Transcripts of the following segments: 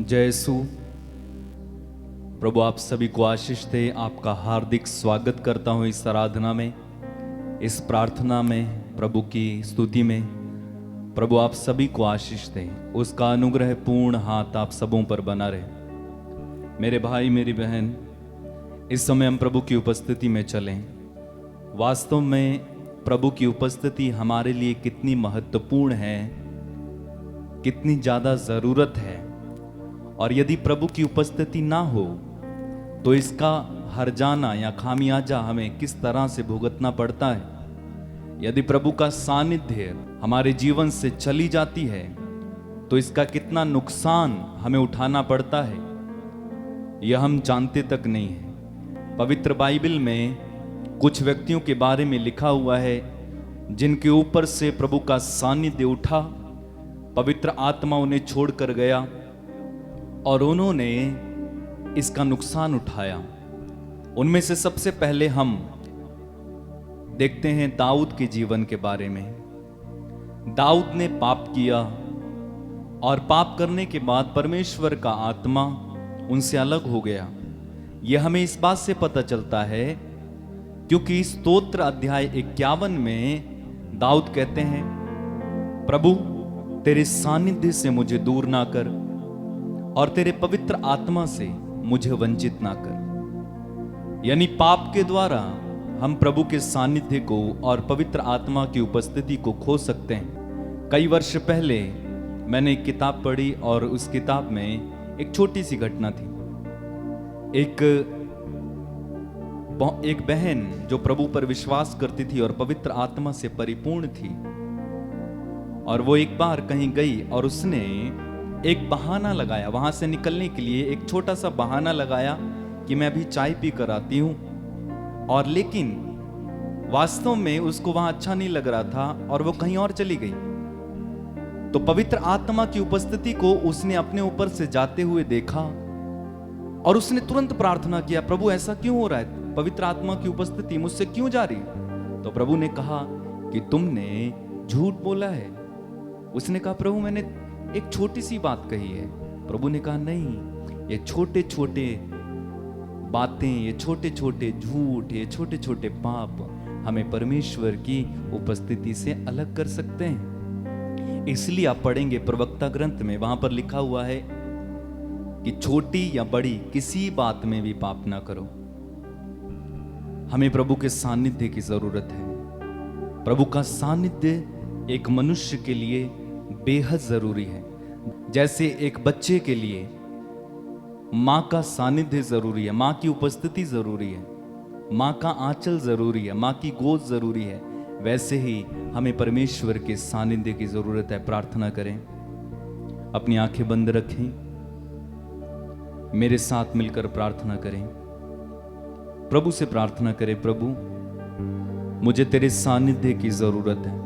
जय यीशु। प्रभु आप सभी को आशीष दे। आपका हार्दिक स्वागत करता हूं इस आराधना में, इस प्रार्थना में, प्रभु की स्तुति में। प्रभु आप सभी को आशीष दे, उसका अनुग्रह पूर्ण हाथ आप सबों पर बना रहे। मेरे भाई मेरी बहन, इस समय हम प्रभु की उपस्थिति में चलें। वास्तव में प्रभु की उपस्थिति हमारे लिए कितनी महत्वपूर्ण है, कितनी ज़्यादा ज़रूरत है। और यदि प्रभु की उपस्थिति ना हो तो इसका हर्जाना या खामियाजा हमें किस तरह से भुगतना पड़ता है। यदि प्रभु का सानिध्य हमारे जीवन से चली जाती है तो इसका कितना नुकसान हमें उठाना पड़ता है, यह हम जानते तक नहीं है। पवित्र बाइबल में कुछ व्यक्तियों के बारे में लिखा हुआ है जिनके ऊपर से प्रभु का सानिध्य उठा, पवित्र आत्मा उन्हें छोड़कर गया और उन्होंने इसका नुकसान उठाया। उनमें से सबसे पहले हम देखते हैं दाऊद के जीवन के बारे में। दाऊद ने पाप किया और पाप करने के बाद परमेश्वर का आत्मा उनसे अलग हो गया। यह हमें इस बात से पता चलता है क्योंकि स्तोत्र अध्याय 51 में दाऊद कहते हैं, प्रभु तेरे सानिध्य से मुझे दूर ना कर और तेरे पवित्र आत्मा से मुझे वंचित ना कर। यानी पाप के द्वारा हम प्रभु के सानिध्य को और पवित्र आत्मा की उपस्थिति को खो सकते हैं। कई वर्ष पहले मैंने एक किताब पढ़ी और उस किताब में एक छोटी सी घटना थी। एक बहन जो प्रभु पर विश्वास करती थी और पवित्र आत्मा से परिपूर्ण थी, और वो एक बार कहीं गई और उसने एक बहाना लगाया वहां से निकलने के लिए। एक छोटा सा बहाना लगाया कि मैं अभी चाय पी कर आती हूं, और लेकिन वास्तव में उसको वहां अच्छा नहीं लग रहा था और वो कहीं और चली गई। तो पवित्र आत्मा की उपस्थिति को उसने अपने ऊपर से जाते हुए देखा और उसने तुरंत प्रार्थना किया, प्रभु ऐसा क्यों हो रहा है, पवित्र आत्मा की उपस्थिति मुझसे क्यों जा रही। तो प्रभु ने कहा कि तुमने झूठ बोला है। उसने कहा, प्रभु मैंने एक छोटी सी बात कही है। प्रभु ने कहा, नहीं, ये छोटे छोटे बातें, ये छोटे छोटे झूठ, ये छोटे छोटे पाप हमें परमेश्वर की उपस्थिति से अलग कर सकते हैं। इसलिए आप पढ़ेंगे प्रवक्ता ग्रंथ में, वहां पर लिखा हुआ है कि छोटी या बड़ी किसी बात में भी पाप ना करो। हमें प्रभु के सानिध्य की जरूरत है। प्रभु का सानिध्य एक मनुष्य के लिए बेहद जरूरी है। जैसे एक बच्चे के लिए मां का सानिध्य जरूरी है, मां की उपस्थिति जरूरी है, मां का आंचल जरूरी है, मां की गोद जरूरी है, वैसे ही हमें परमेश्वर के सानिध्य की जरूरत है। प्रार्थना करें, अपनी आंखें बंद रखें, मेरे साथ मिलकर प्रार्थना करें। प्रभु से प्रार्थना करें, प्रभु मुझे तेरे सानिध्य की जरूरत है,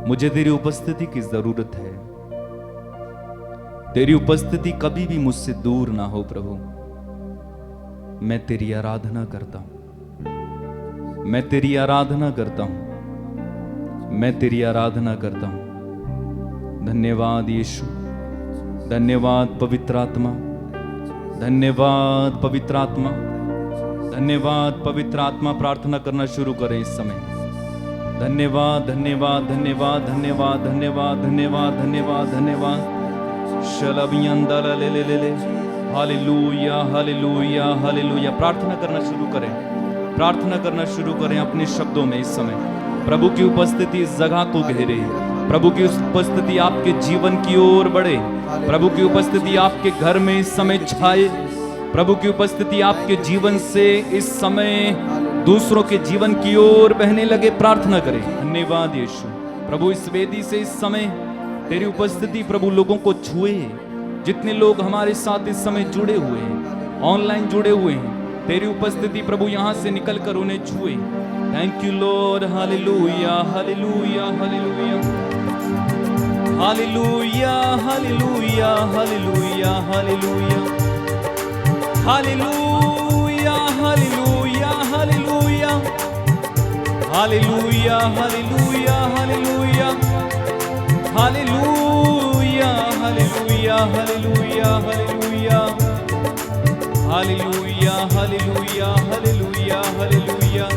मुझे तेरी उपस्थिति की जरूरत है। तेरी उपस्थिति कभी भी मुझसे दूर ना हो। प्रभु मैं तेरी आराधना करता हूं, मैं तेरी आराधना करता हूं, मैं तेरी आराधना करता हूं। धन्यवाद यीशु, धन्यवाद पवित्र आत्मा, धन्यवाद पवित्र आत्मा, धन्यवाद पवित्र आत्मा। प्रार्थना करना शुरू करें इस समय। धन्यवाद धन्यवाद धन्यवाद धन्यवाद धन्यवाद धन्यवाद धन्यवाद धन्यवाद। शलबियंदल ले ले ले ले। हालेलुया हालेलुया हालेलुया। प्रार्थना करना शुरू करें, प्रार्थना करना शुरू करें अपने शब्दों में इस समय। प्रभु की उपस्थिति इस जगह को घेरे, प्रभु की उपस्थिति आपके जीवन की ओर बढ़े, प्रभु की उपस्थिति आपके घर में इस समय छाए, प्रभु की उपस्थिति आपके जीवन से इस समय दूसरों के जीवन की ओर बहने लगे। प्रार्थना करें। धन्यवाद यीशु। प्रभु इस वेदी से इस समय तेरी उपस्थिति प्रभु लोगों को छुए। जितने लोग हमारे साथ इस समय जुड़े हुए हैं, ऑनलाइन जुड़े हुए हैं, तेरी उपस्थिति प्रभु यहां से निकलकर उन्हें छुए। Thank you Lord. हालेलुया हालेलुया हालेलुया हालेलुया हालेलुया हालेलुया हालेलुया हालेलुया हालेलुया हालेलुया हालेलुया हालेलुया हालेलुया हालेलुया हालेलुया हालेलुया हालेलुया हालेलुया हालेलुया हालेलुया हालेलुया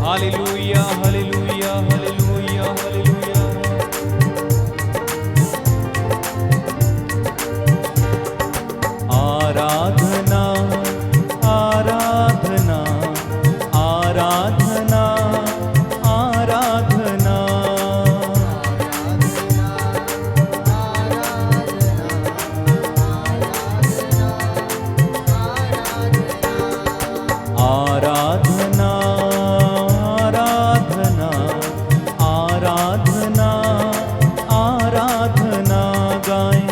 हालेलुया हालेलुया हालेलुया हालेलुया। आराधना आराधना आराधना आराधना आराधना आराधना आराधना आराधना गाएं।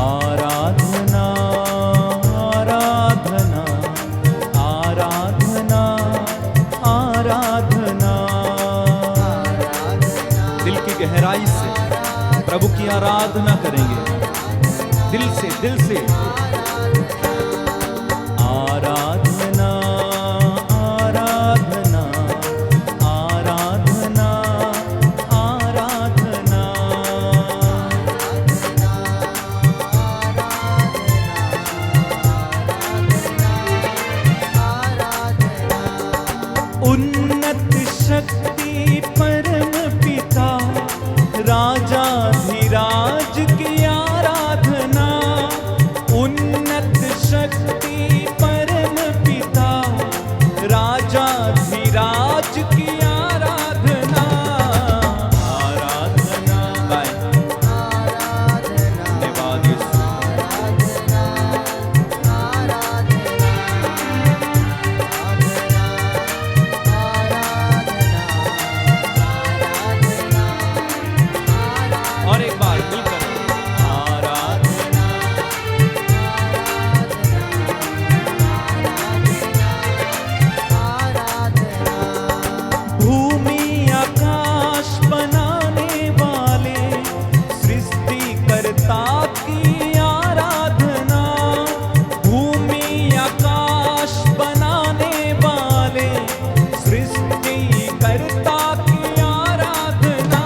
आराधना आराधना आराधना आराधना। दिल की गहराई से प्रभु की आराधना करेंगे, दिल से आराधना आराधना आराधना आराधना। उन्नत शक्ति परम पिता राजाधिराज की आराधना। उन्नत शक्ति परम पिता राजाधिराज की आराधना। आराधना गाएं। धन्यवाद यीशु। और एक बार मिलकर आराधना भूमि आकाश बनाने वाले सृष्टिकर्ता की आराधना। भूमि आकाश बनाने वाले सृष्टिकर्ता की आराधना।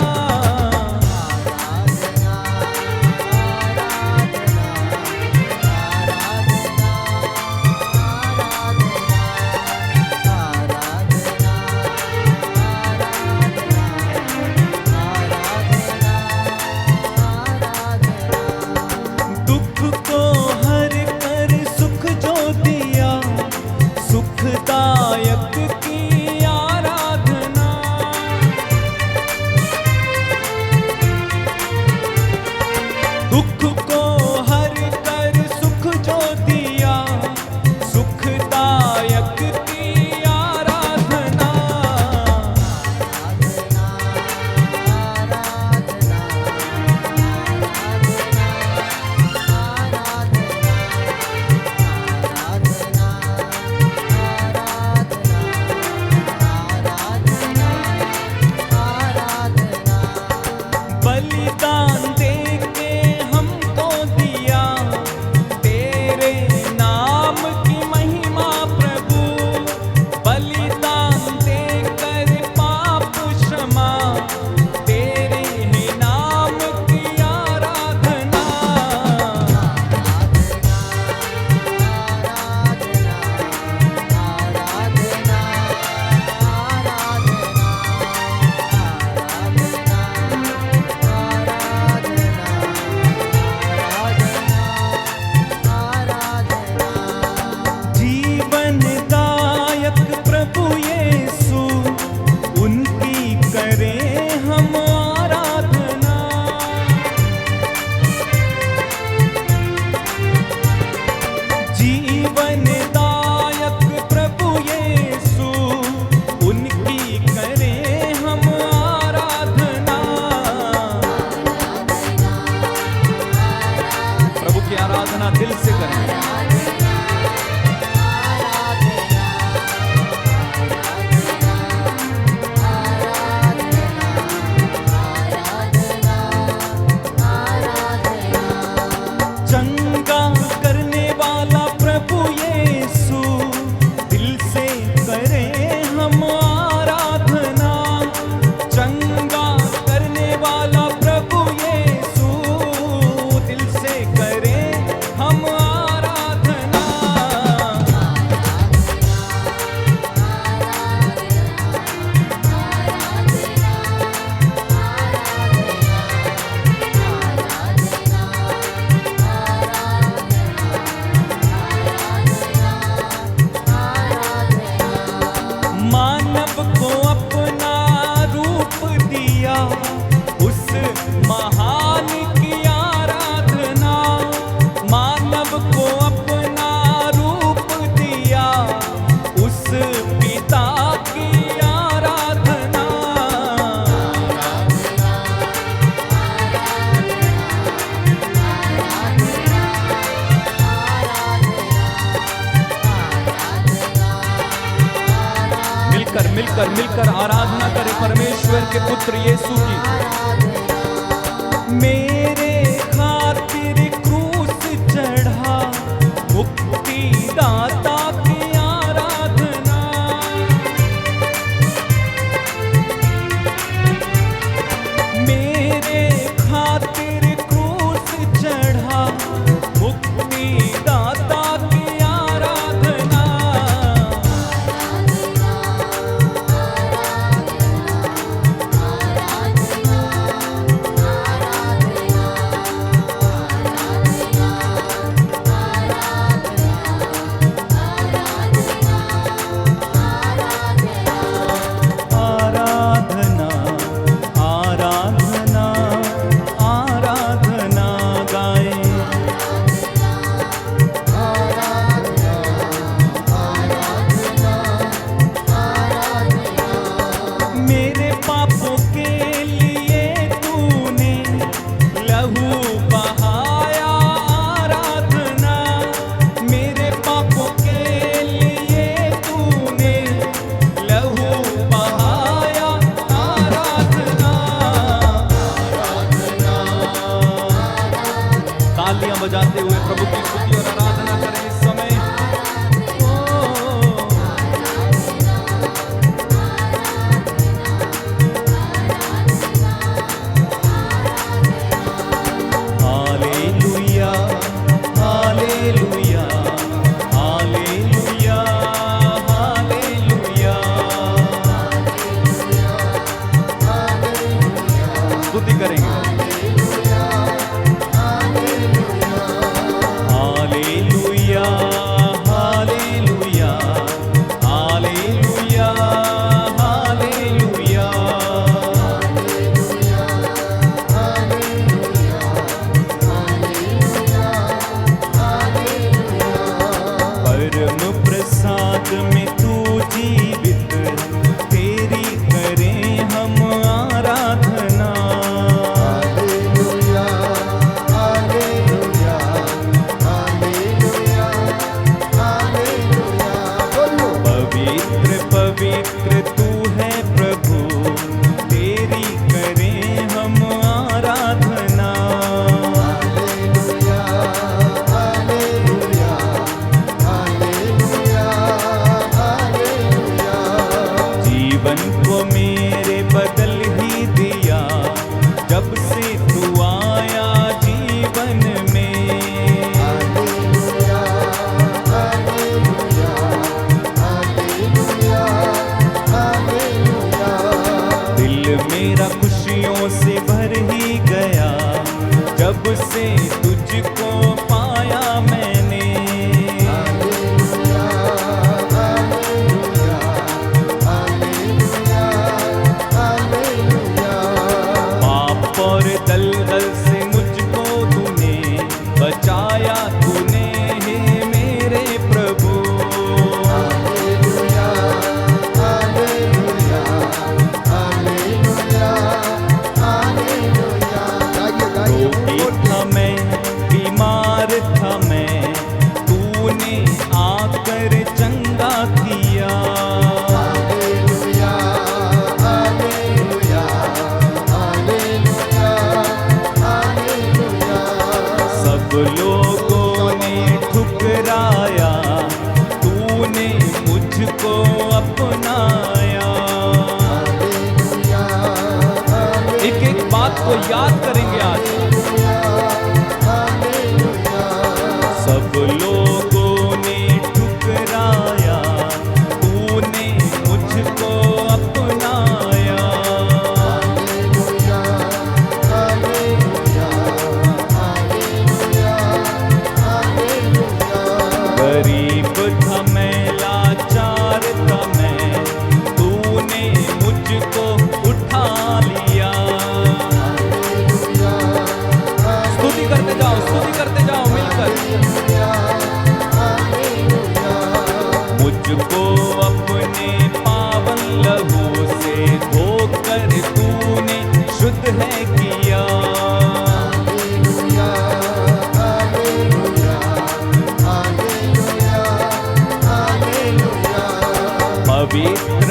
दुख को हर कर सुख जो दिया, सुखदायक की आराधना। दुख को हर कर सुख जो दिया, सुखदायक की आराधना। बलिदान दे के हमको दिया, तेरे नाम की महिमा प्रभु। बलिदान दे कर पाप क्षमा, तेरे ही नाम की आराधना। जीवनदायक प्रभु यीशु, उनकी करें हम आराधना। जीवनदायक प्रभु यीशु, उनकी करें हम आराधना। प्रभु की आराधना दिल से करें। चंगा करने वाला प्रभु यीशु, दिल से मिलकर आराधना करें परमेश्वर के पुत्र यीशु की। मेरे खातिर क्रूस चढ़ा मुक्ति दाता की आराधना, मेरे खातिर क्रूस चढ़ा मुक्ति दाता की आराधना। आराधना आराधना आराधना गाए, मेरे पापों के लिए तूने लहू बहाया आराधना, मेरे पापों के लिए तूने लहू बहाया आराधना। तालियां बजाते हुए प्रभु की स्तुति और आराधना करें इस समय। हालेलुया हालेलुया हालेलुया हालेलुया, स्तुति करेंगे। हालेलुया हालेलुया हालेलुया हालेलुया, परम प्रसाद में तू जीवित, तेरी करें हम आराधना। पवित्र पवित्र तू है प्रभु, तेरी करें हम आराधना। जीवन को मेरे बदल ही दिया, जब से तू आया जीवन में। दिल मेरा खुशियों से भर ही गया, जब से तुझको पाया मैंने। पाप और दलदल से मुझको तूने बचाया, तूने हे मेरे प्रभु। रोगी था मैं, बीमार था मैं, तूने आकर चंगा किया। सब लोगों ने ठुकराया, तूने मुझको अपनाया। एक एक बात को याद करेंगे आज। सब लोगों ने ठुकराया, तूने मुझको अपनाया। गरीब था मैं, लाचार था मैं, तूने मुझको उठा लिया। स्तुति करते जाओ मिलकर। मुझको अपने पावन लहू से धोकर तूने शुद्ध है किया। पवित्र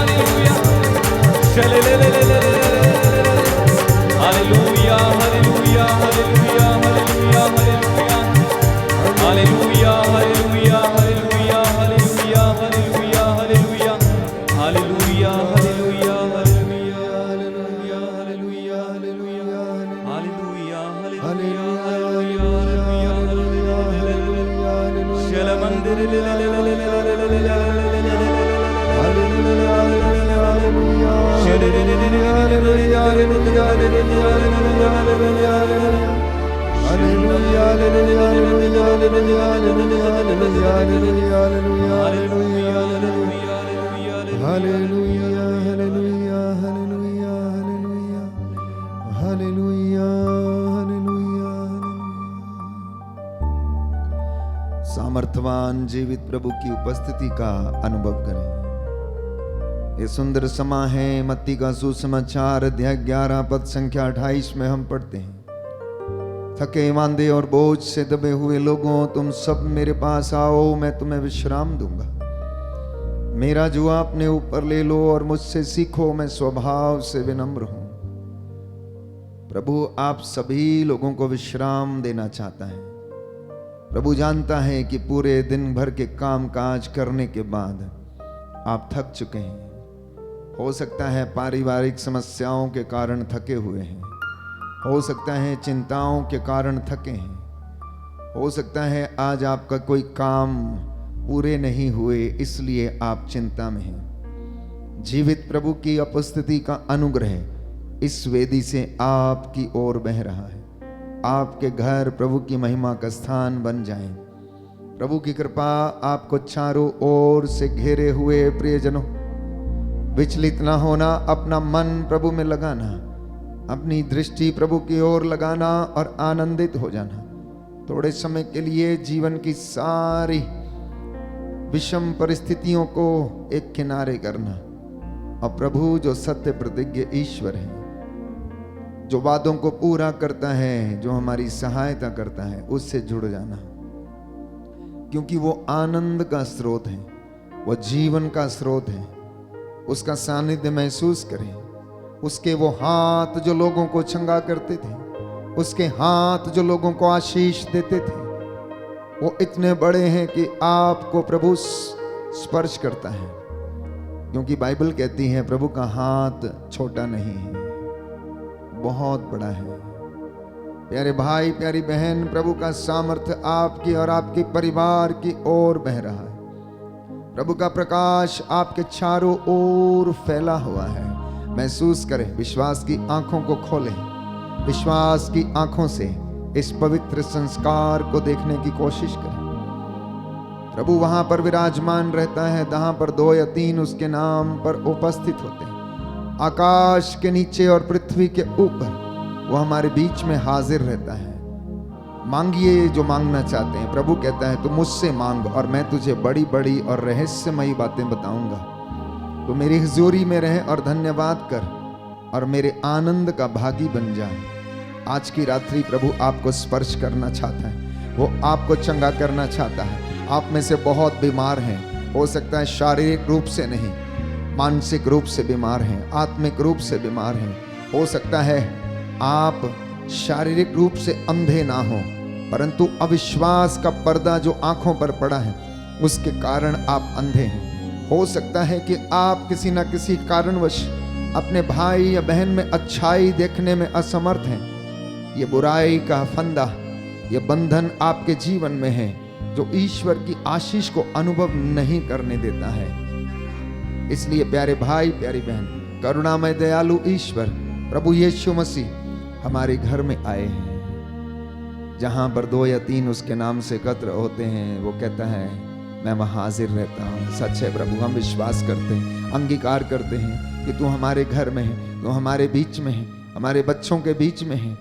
हालेलुया हालेलुया हालेलुया हालेलुया हालेलुया हालेलुया हालेलुया हालेलुया हालेलुया शल मंदिर सामर्थवान जीवित प्रभु की उपस्थिति का अनुभव करें। ये सुंदर समा है मत्ती का सुसमाचार अध्याय 11 पद संख्या 28 में हम पढ़ते हैं, थके मांदे और बोझ से दबे हुए लोगों, तुम सब मेरे पास आओ, मैं तुम्हें विश्राम दूंगा। मेरा जुआ अपने ऊपर ले लो और मुझसे सीखो, मैं स्वभाव से विनम्र हूं। प्रभु आप सभी लोगों को विश्राम देना चाहता है। प्रभु जानता है कि पूरे दिन भर के काम काज करने के बाद आप थक चुके हैं। हो सकता है पारिवारिक समस्याओं के कारण थके हुए हैं, हो सकता है चिंताओं के कारण थके हैं, हो सकता है आज आपका कोई काम पूरे नहीं हुए इसलिए आप चिंता में हैं। जीवित प्रभु की उपस्थिति का अनुग्रह इस वेदी से आपकी ओर बह रहा है। आपके घर प्रभु की महिमा का स्थान बन जाए। प्रभु की कृपा आपको चारों ओर से घेरे हुए प्रियजनों, विचलित ना होना, अपना मन प्रभु में लगाना, अपनी दृष्टि प्रभु की ओर लगाना और आनंदित हो जाना। थोड़े समय के लिए जीवन की सारी विषम परिस्थितियों को एक किनारे करना और प्रभु जो सत्य प्रतिज्ञ ईश्वर है, जो वादों को पूरा करता है, जो हमारी सहायता करता है, उससे जुड़ जाना, क्योंकि वो आनंद का स्रोत है, वो जीवन का स्रोत है। उसका सानिध्य महसूस करें। उसके वो हाथ जो लोगों को चंगा करते थे, उसके हाथ जो लोगों को आशीष देते थे, वो इतने बड़े हैं कि आपको प्रभु स्पर्श करता है, क्योंकि बाइबल कहती है प्रभु का हाथ छोटा नहीं है, बहुत बड़ा है। प्यारे भाई प्यारी बहन, प्रभु का सामर्थ्य आपकी और आपके परिवार की ओर बह रहा है। प्रभु का प्रकाश आपके चारों ओर फैला हुआ है। महसूस करें, विश्वास की आंखों को खोलें, विश्वास की आंखों से इस पवित्र संस्कार को देखने की कोशिश करें। प्रभु वहां पर विराजमान रहता है जहां पर 2 या 3 उसके नाम पर उपस्थित होते हैं। आकाश के नीचे और पृथ्वी के ऊपर वो हमारे बीच में हाजिर रहता है। मांगिए जो मांगना चाहते हैं। प्रभु कहता है तू मुझसे मांग और मैं तुझे बड़ी बड़ी और रहस्यमयी बातें बताऊंगा। तो मेरी हुजूरी में रहे और धन्यवाद कर और मेरे आनंद का भागी बन जा। आज की रात्रि प्रभु आपको स्पर्श करना चाहता है, वो आपको चंगा करना चाहता है। आप में से बहुत बीमार हैं, हो सकता है शारीरिक रूप से नहीं, मानसिक रूप से बीमार हैं, आत्मिक रूप से बीमार हैं। हो सकता है आप शारीरिक रूप से अंधे ना हो, परंतु अविश्वास का पर्दा जो आंखों पर पड़ा है उसके कारण आप अंधे हैं। हो सकता है कि आप किसी न किसी कारणवश अपने भाई या बहन में अच्छाई देखने में असमर्थ हैं। ये बुराई का फंदा, ये बंधन आपके जीवन में है जो ईश्वर की आशीष को अनुभव नहीं करने देता है। इसलिए प्यारे भाई प्यारी बहन, करुणामय दयालु ईश्वर प्रभु यीशु मसीह हमारे घर में आए हैं। जहां पर 2 या 3 उसके नाम से एकत्र होते हैं, वो कहता है मैं वहां हाजिर रहता हूँ। सच है प्रभु, हम विश्वास करते हैं, अंगीकार करते हैं कि तू हमारे घर में है, तू हमारे बीच में है, हमारे बच्चों के बीच में है।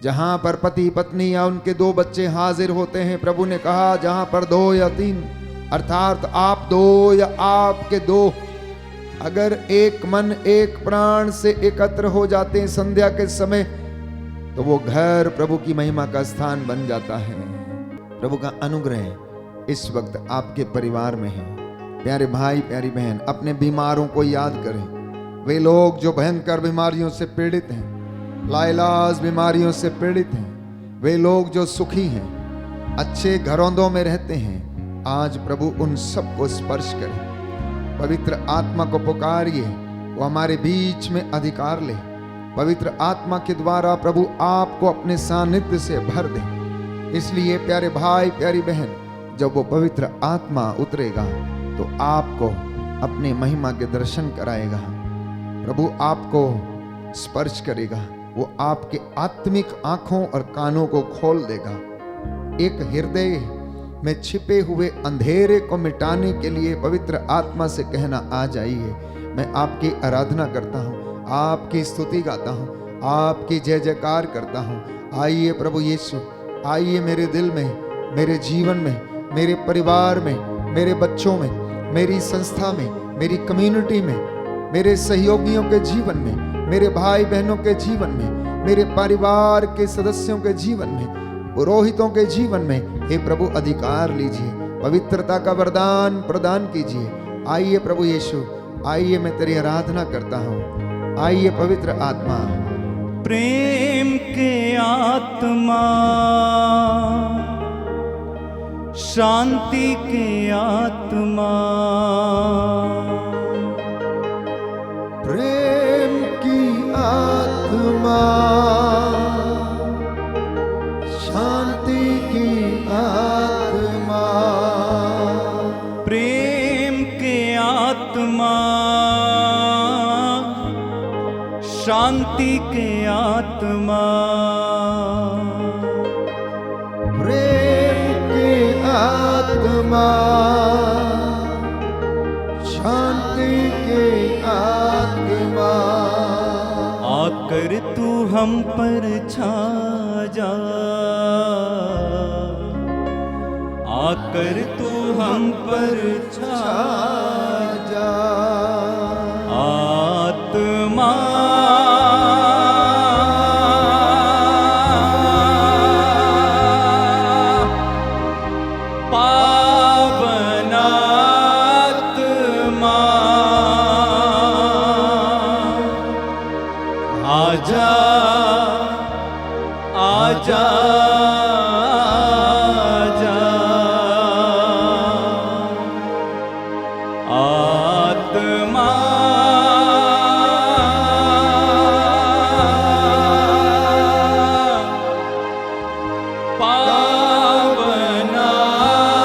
जहां पर पति पत्नी या उनके 2 बच्चे हाजिर होते हैं, प्रभु ने कहा जहां पर 2 या 3 अर्थात आप 2 या आपके 2 अगर एक मन एक प्राण से एकत्र हो जाते हैं संध्या के समय, तो वो घर प्रभु की महिमा का स्थान बन जाता है। प्रभु का अनुग्रह इस वक्त आपके परिवार में है। प्यारे भाई प्यारी बहन, अपने बीमारों को याद करें। वे लोग जो भयंकर बीमारियों से पीड़ित हैं, लाइलाज बीमारियों से पीड़ित हैं, वे लोग जो सुखी हैं, अच्छे घरौंदों में रहते हैं, आज प्रभु उन सबको स्पर्श करें। पवित्र आत्मा को पुकारिए, वो हमारे बीच में अधिकार ले। पवित्र आत्मा के द्वारा प्रभु आपको अपने सानिध्य से भर दे। इसलिए प्यारे भाई प्यारी बहन, जब वो पवित्र आत्मा उतरेगा तो आपको अपने महिमा के दर्शन कराएगा। प्रभु आपको स्पर्श करेगा, वो आपके आत्मिक आंखों और कानों को खोल देगा। एक हृदय में छिपे हुए अंधेरे को मिटाने के लिए पवित्र आत्मा से कहना, आ जाइए। मैं आपकी आराधना करता हूँ, आपकी स्तुति गाता हूँ, आपकी जय जयकार करता हूँ। आइए प्रभु यीशु, आइए मेरे दिल में, मेरे जीवन में, मेरे परिवार में, मेरे बच्चों में, मेरी संस्था में, मेरी कम्युनिटी में, मेरे सहयोगियों के जीवन में, मेरे भाई बहनों के जीवन में, मेरे परिवार के सदस्यों के जीवन में, पुरोहितों के जीवन में हे प्रभु अधिकार लीजिए, पवित्रता का वरदान प्रदान कीजिए। आइए प्रभु यीशु, आइए मैं तेरी आराधना करता हूँ। आइए पवित्र आत्मा, प्रेम के आत्मा, शांति के आत्मा, प्रेम की आत्मा, शांति की आत्मा, प्रेम के आत्मा, शांति के आत्मा, प्रेम की आत्मा, शांति की आत्मा, आकर तू हम पर छा जा, आकर तू हम पर छा जा। आत्मा आजा आजा आजा, आत्मा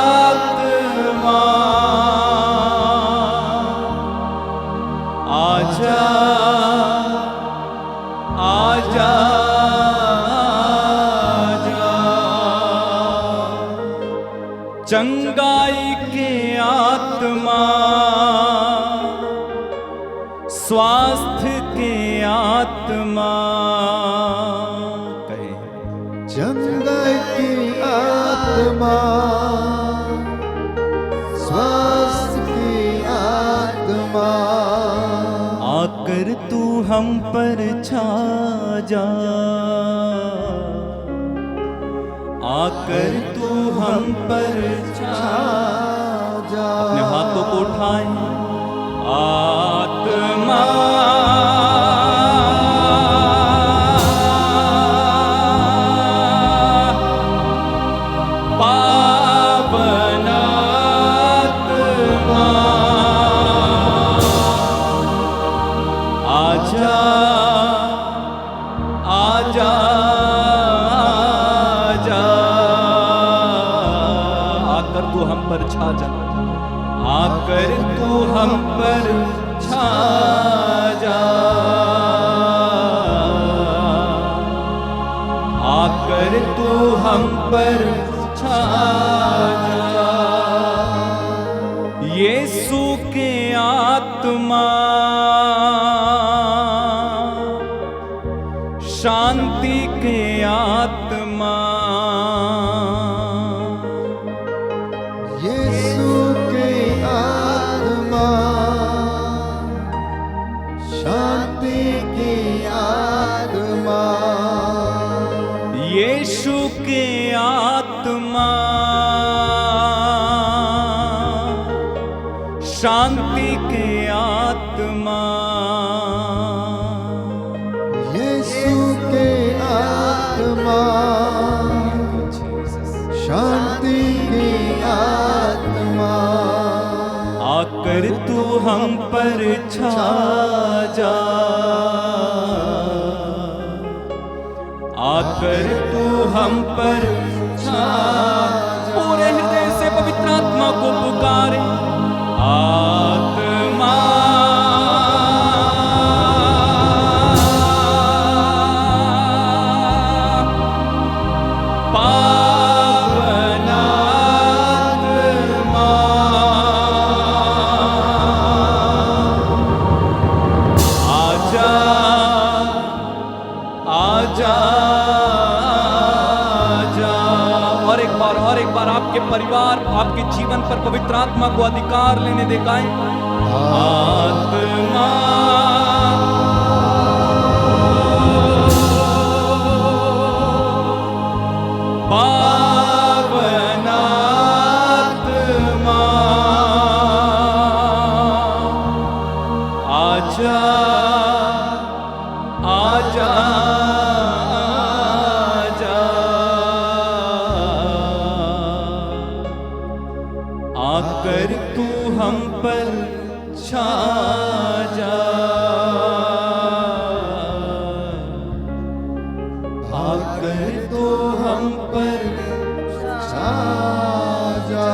पावनात्मा आजा आजा आजा, चंगाई के आत्मा, स्वास्थ्य के आत्मा, कहे चंगाई की आत्मा, स्वास्थ्य की आत्मा, आकर तू हम पर छा जा, आकर तू हम पर छा जा। अपने हाथों को उठाएं। आत्मा पावनात्मा आजा आजा आजा, आकर तू हम पर छा जा, आकर तू हम पर छा जा, आकर तू हम पर छा जा। यीशु के आत्मा, शांति के आत्मा, यीशु के आत्मा, शांति की आत्मा, यीशु के आत्मा, शांति के आत्मा, यीशु के आत्मा, शांति की आत्मा, आकर तू हम पर छा जा, आकर तू हम पर छा। पूरे हृदय से पवित्र आत्मा को पुकारे, आत्मा आपके परिवार, आपके जीवन पर पवित्र आत्मा को अधिकार लेने दिखाएं। आत्मा पावन आत्मा आजा, आजा आकर तू हम पर छा जा, आकर तू हम पर छा जा।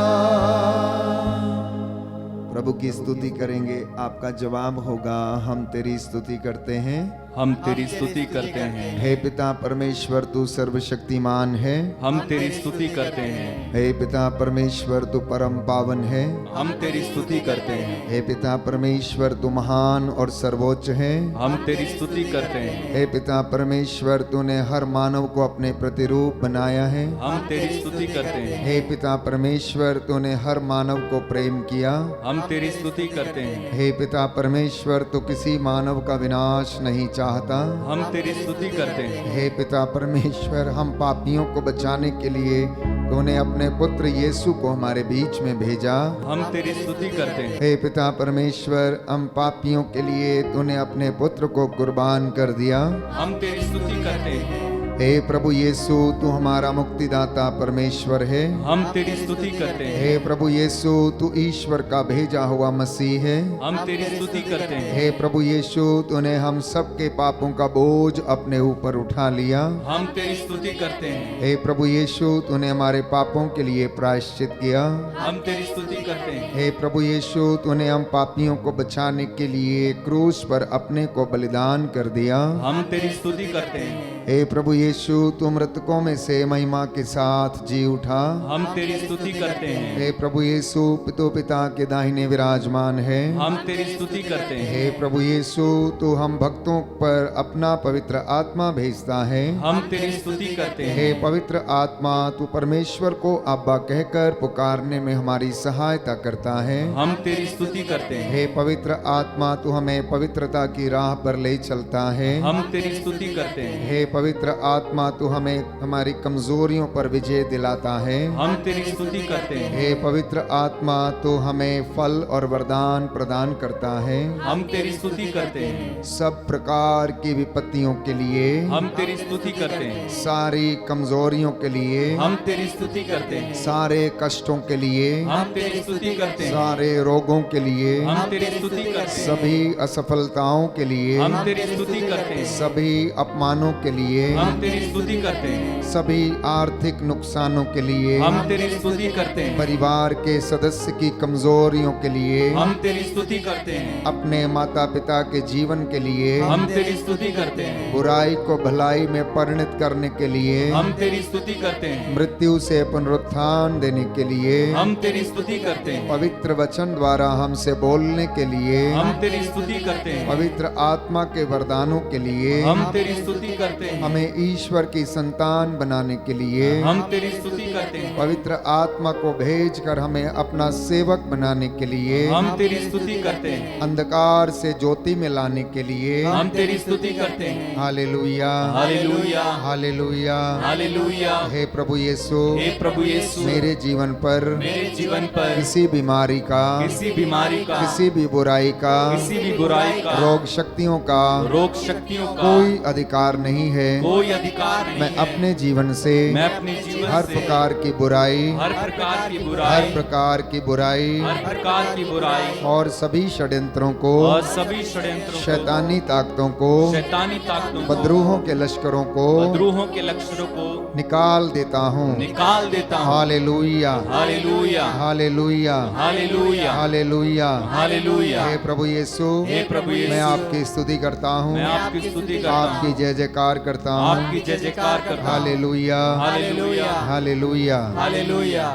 प्रभु की स्तुति करेंगे, आपका जवाब होगा हम तेरी स्तुति करते हैं, हम तेरी स्तुति करते हैं। हे पिता परमेश्वर तू सर्वशक्तिमान है, हम तेरी स्तुति करते हैं। हे पिता परमेश्वर तू परम पावन है, हम तेरी स्तुति करते हैं। हे पिता परमेश्वर तू महान और सर्वोच्च है, हम तेरी स्तुति करते हैं। हे पिता परमेश्वर तूने हर मानव को अपने प्रतिरूप बनाया है, हम तेरी स्तुति करते हैं। हे पिता परमेश्वर तूने हर मानव को प्रेम किया, हम तेरी स्तुति करते हैं। हे पिता परमेश्वर तू किसी मानव का विनाश नहीं चाहता, हम तेरी स्तुति करते हैं। हे पिता परमेश्वर हम पापियों को बचाने के लिए तूने अपने पुत्र यीशु को हमारे बीच में भेजा, हम तेरी स्तुति करते हैं। हे पिता परमेश्वर हम पापियों के लिए तूने अपने पुत्र को कुर्बान कर दिया, हम तेरी स्तुति करते हैं। हे प्रभु यीशु तू हमारा मुक्तिदाता परमेश्वर है, हम तेरी स्तुति करते हैं। हे प्रभु यीशु तू ईश्वर का भेजा हुआ मसीह है, हम तेरी स्तुति करते हैं। हे प्रभु यीशु तूने हम सबके पापों का बोझ अपने ऊपर उठा लिया, हम तेरी स्तुति करते हैं। हे प्रभु यीशु तूने हमारे पापों के लिए प्रायश्चित किया, हम तेरी स्तुति करते हैं। हे प्रभु यीशु तूने हम पापियों को बचाने के लिए क्रूस पर अपने को बलिदान कर दिया, हम तेरी स्तुति करते हैं। हे प्रभु यीशु तू मृतकों में से महिमा के साथ जी उठा, हम तेरी स्तुति करते हैं। हे प्रभु यीशु पितो पिता के दाहिने विराजमान है, हम तेरी स्तुति करते हैं। हे प्रभु यीशु तू हम भक्तों पर अपना पवित्र आत्मा भेजता है, हम तेरी स्तुति करते हैं। हे पवित्र आत्मा तू परमेश्वर को अब्बा कहकर पुकारने में हमारी सहायता करता है, हम तेरी स्तुति करते हैं। हे पवित्र आत्मा तू हमें पवित्रता की राह पर ले चलता है, हम तेरी स्तुति करते हैं। हे पवित्र आत्मा तू हमें हमारी कमजोरियों पर विजय दिलाता है, हम तेरी स्तुति करते हैं। हे पवित्र आत्मा तू हमें फल और वरदान प्रदान करता है, हम तेरी स्तुति करते हैं। सब प्रकार की विपत्तियों के लिए, हम तेरी स्तुति करते हैं। सारी कमजोरियों के लिए, हम तेरी स्तुति करते हैं। सारे कष्टों के लिए, हम तेरी स्तुति करते हैं। सारे रोगों के लिए, हम तेरी स्तुति करते हैं। सभी असफलताओं के लिए, हम तेरी स्तुति करते हैं। सभी अपमानों के लिए, हम तेरी स्तुति करते हैं। सभी आर्थिक नुकसानों के लिए, हम तेरी स्तुति करते हैं। परिवार के सदस्य की कमजोरियों के लिए, हम तेरी स्तुति करते हैं। अपने माता पिता के जीवन के लिए, हम तेरी स्तुति करते हैं। बुराई को भलाई में परिणत करने के लिए, हम तेरी स्तुति करते हैं। मृत्यु से पुनरुत्थान देने के लिए, हम तेरी स्तुति करते हैं। पवित्र वचन द्वारा हमसे बोलने के लिए, हम तेरी स्तुति करते हैं। पवित्र आत्मा के वरदानों के लिए, हम तेरी स्तुति करते हैं। हमें ईश्वर की संतान बनाने के लिए, हम तेरी स्तुति करते हैं। पवित्र आत्मा को भेजकर हमें अपना सेवक बनाने के लिए, हम तेरी स्तुति करते हैं। अंधकार से ज्योति में लाने के लिए, हम तेरी स्तुति करते हैं। हालेलुया हालेलुया हालेलुया। हालेलुया। हे प्रभु यीशु, हे प्रभु यीशु, मेरे जीवन पर मेरे जीवन पर किसी बीमारी का, किसी बीमारी का, किसी भी बुराई का, किसी भी बुराई का, रोग शक्तियों का रोग शक्तियों का कोई अधिकार नहीं है, कोई अधिकार नहीं मैं है। अपने जीवन से मैं अपने जीवन हर से प्रकार की बुराई, हर प्रकार की हर बुराई, प्रकार की बुराई हर प्रकार की बुराई और सभी षड्यंत्रों को, और सभी षड्यंत्रों को, शैतानी ताकतों को, शैतानी ताकतों को, बदरूहों के लश्करों को बदरूहों के लक्षणों को निकाल देता हूँ। निकाल देता हूँ। हालेलुया, हालेलुया, हालेलुया, हालेलुया, हालेलुया। हालेलुया। हे प्रभु यीशु, हे प्रभु यीशु, मैं आपकी स्तुति करता हूँ, मैं आपकी स्तुति करता हूँ, आपकी जय जयकार करता हूँ। आपकी जय जयकार करता हूँ। हालेलुया, हालेलुया, हालेलुया। हालेलुया।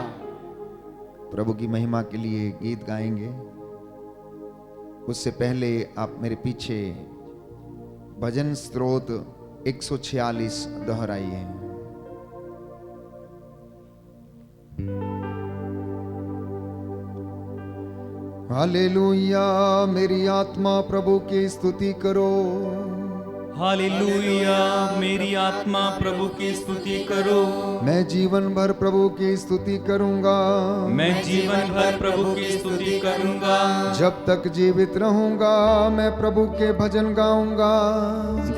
प्रभु की महिमा के लिए गीत गाएंगे। उससे पहले आप मेरे पीछे भजन स्तोत्र 146 दोहराइए। हालेलुया, मेरी आत्मा प्रभु की स्तुति करो। हालेलुया, मेरी आत्मा प्रभु की स्तुति करो। मैं जीवन भर प्रभु की स्तुति करूंगा। मैं जीवन भर प्रभु की स्तुति करूंगा। जब तक जीवित रहूंगा मैं प्रभु के भजन गाऊंगा।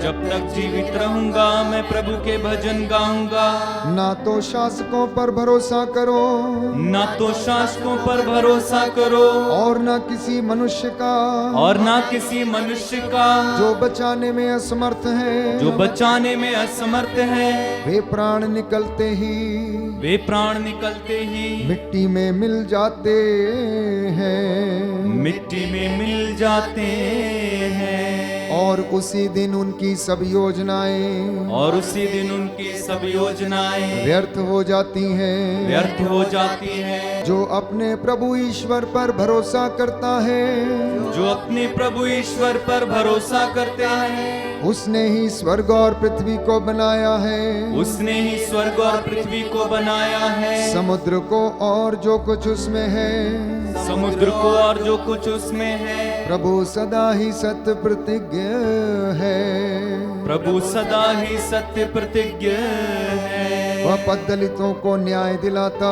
जब तक जीवित रहूंगा मैं प्रभु के भजन गाऊंगा। ना तो शासकों पर भरोसा करो, ना तो शासकों पर भरोसा करो, और ना किसी मनुष्य का, और ना किसी मनुष्य का, जो बचाने में असमर्थ है। जो बचाने में असमर्थ है। वे प्राण निकलते ही, वे प्राण निकलते ही मिट्टी में मिल जाते हैं। मिट्टी में मिल जाते हैं। और उसी दिन उनकी सब योजनाएं, और उसी दिन उनकी सब योजनाएं व्यर्थ हो जाती हैं। व्यर्थ हो जाती हैं। जो अपने प्रभु ईश्वर पर भरोसा करता है, जो अपने प्रभु ईश्वर पर भरोसा करते हैं, उसने ही स्वर्ग और पृथ्वी को बनाया है। उसने ही स्वर्ग और पृथ्वी को बनाया है। समुद्र को और जो कुछ उसमें है, समुद्र को और जो कुछ उसमें है। प्रभु सदा ही सत्य प्रतिज्ञ है। प्रभु सदा ही सत्य प्रतिज्ञ है। वह पद दलितों को न्याय दिलाता,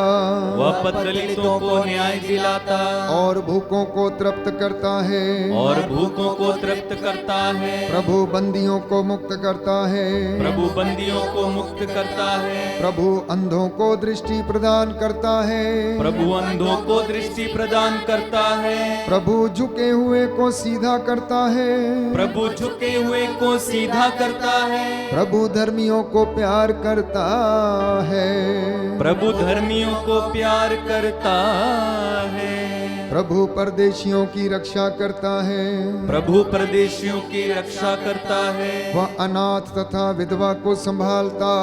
वह पद दलितों को न्याय दिलाता, और भूखों को तृप्त करता है। और भूखों को तृप्त करता है। प्रभु बंदियों को मुक्त करता है। प्रभु बंदियों को मुक्त करता है। प्रभु अंधों को दृष्टि प्रदान करता है। प्रभु अंधों को दृष्टि प्रदान करता है। प्रभु झुके हुए को सीधा करता है। प्रभु झुके हुए को सीधा करता है। प्रभु धर्मियों को प्यार करता है। प्रभु धर्मियों को प्यार करता है। प्रभु परदेशियों की रक्षा करता है। प्रभु परदेशियों की रक्षा करता है। वह अनाथ तथा विधवा को संभालता,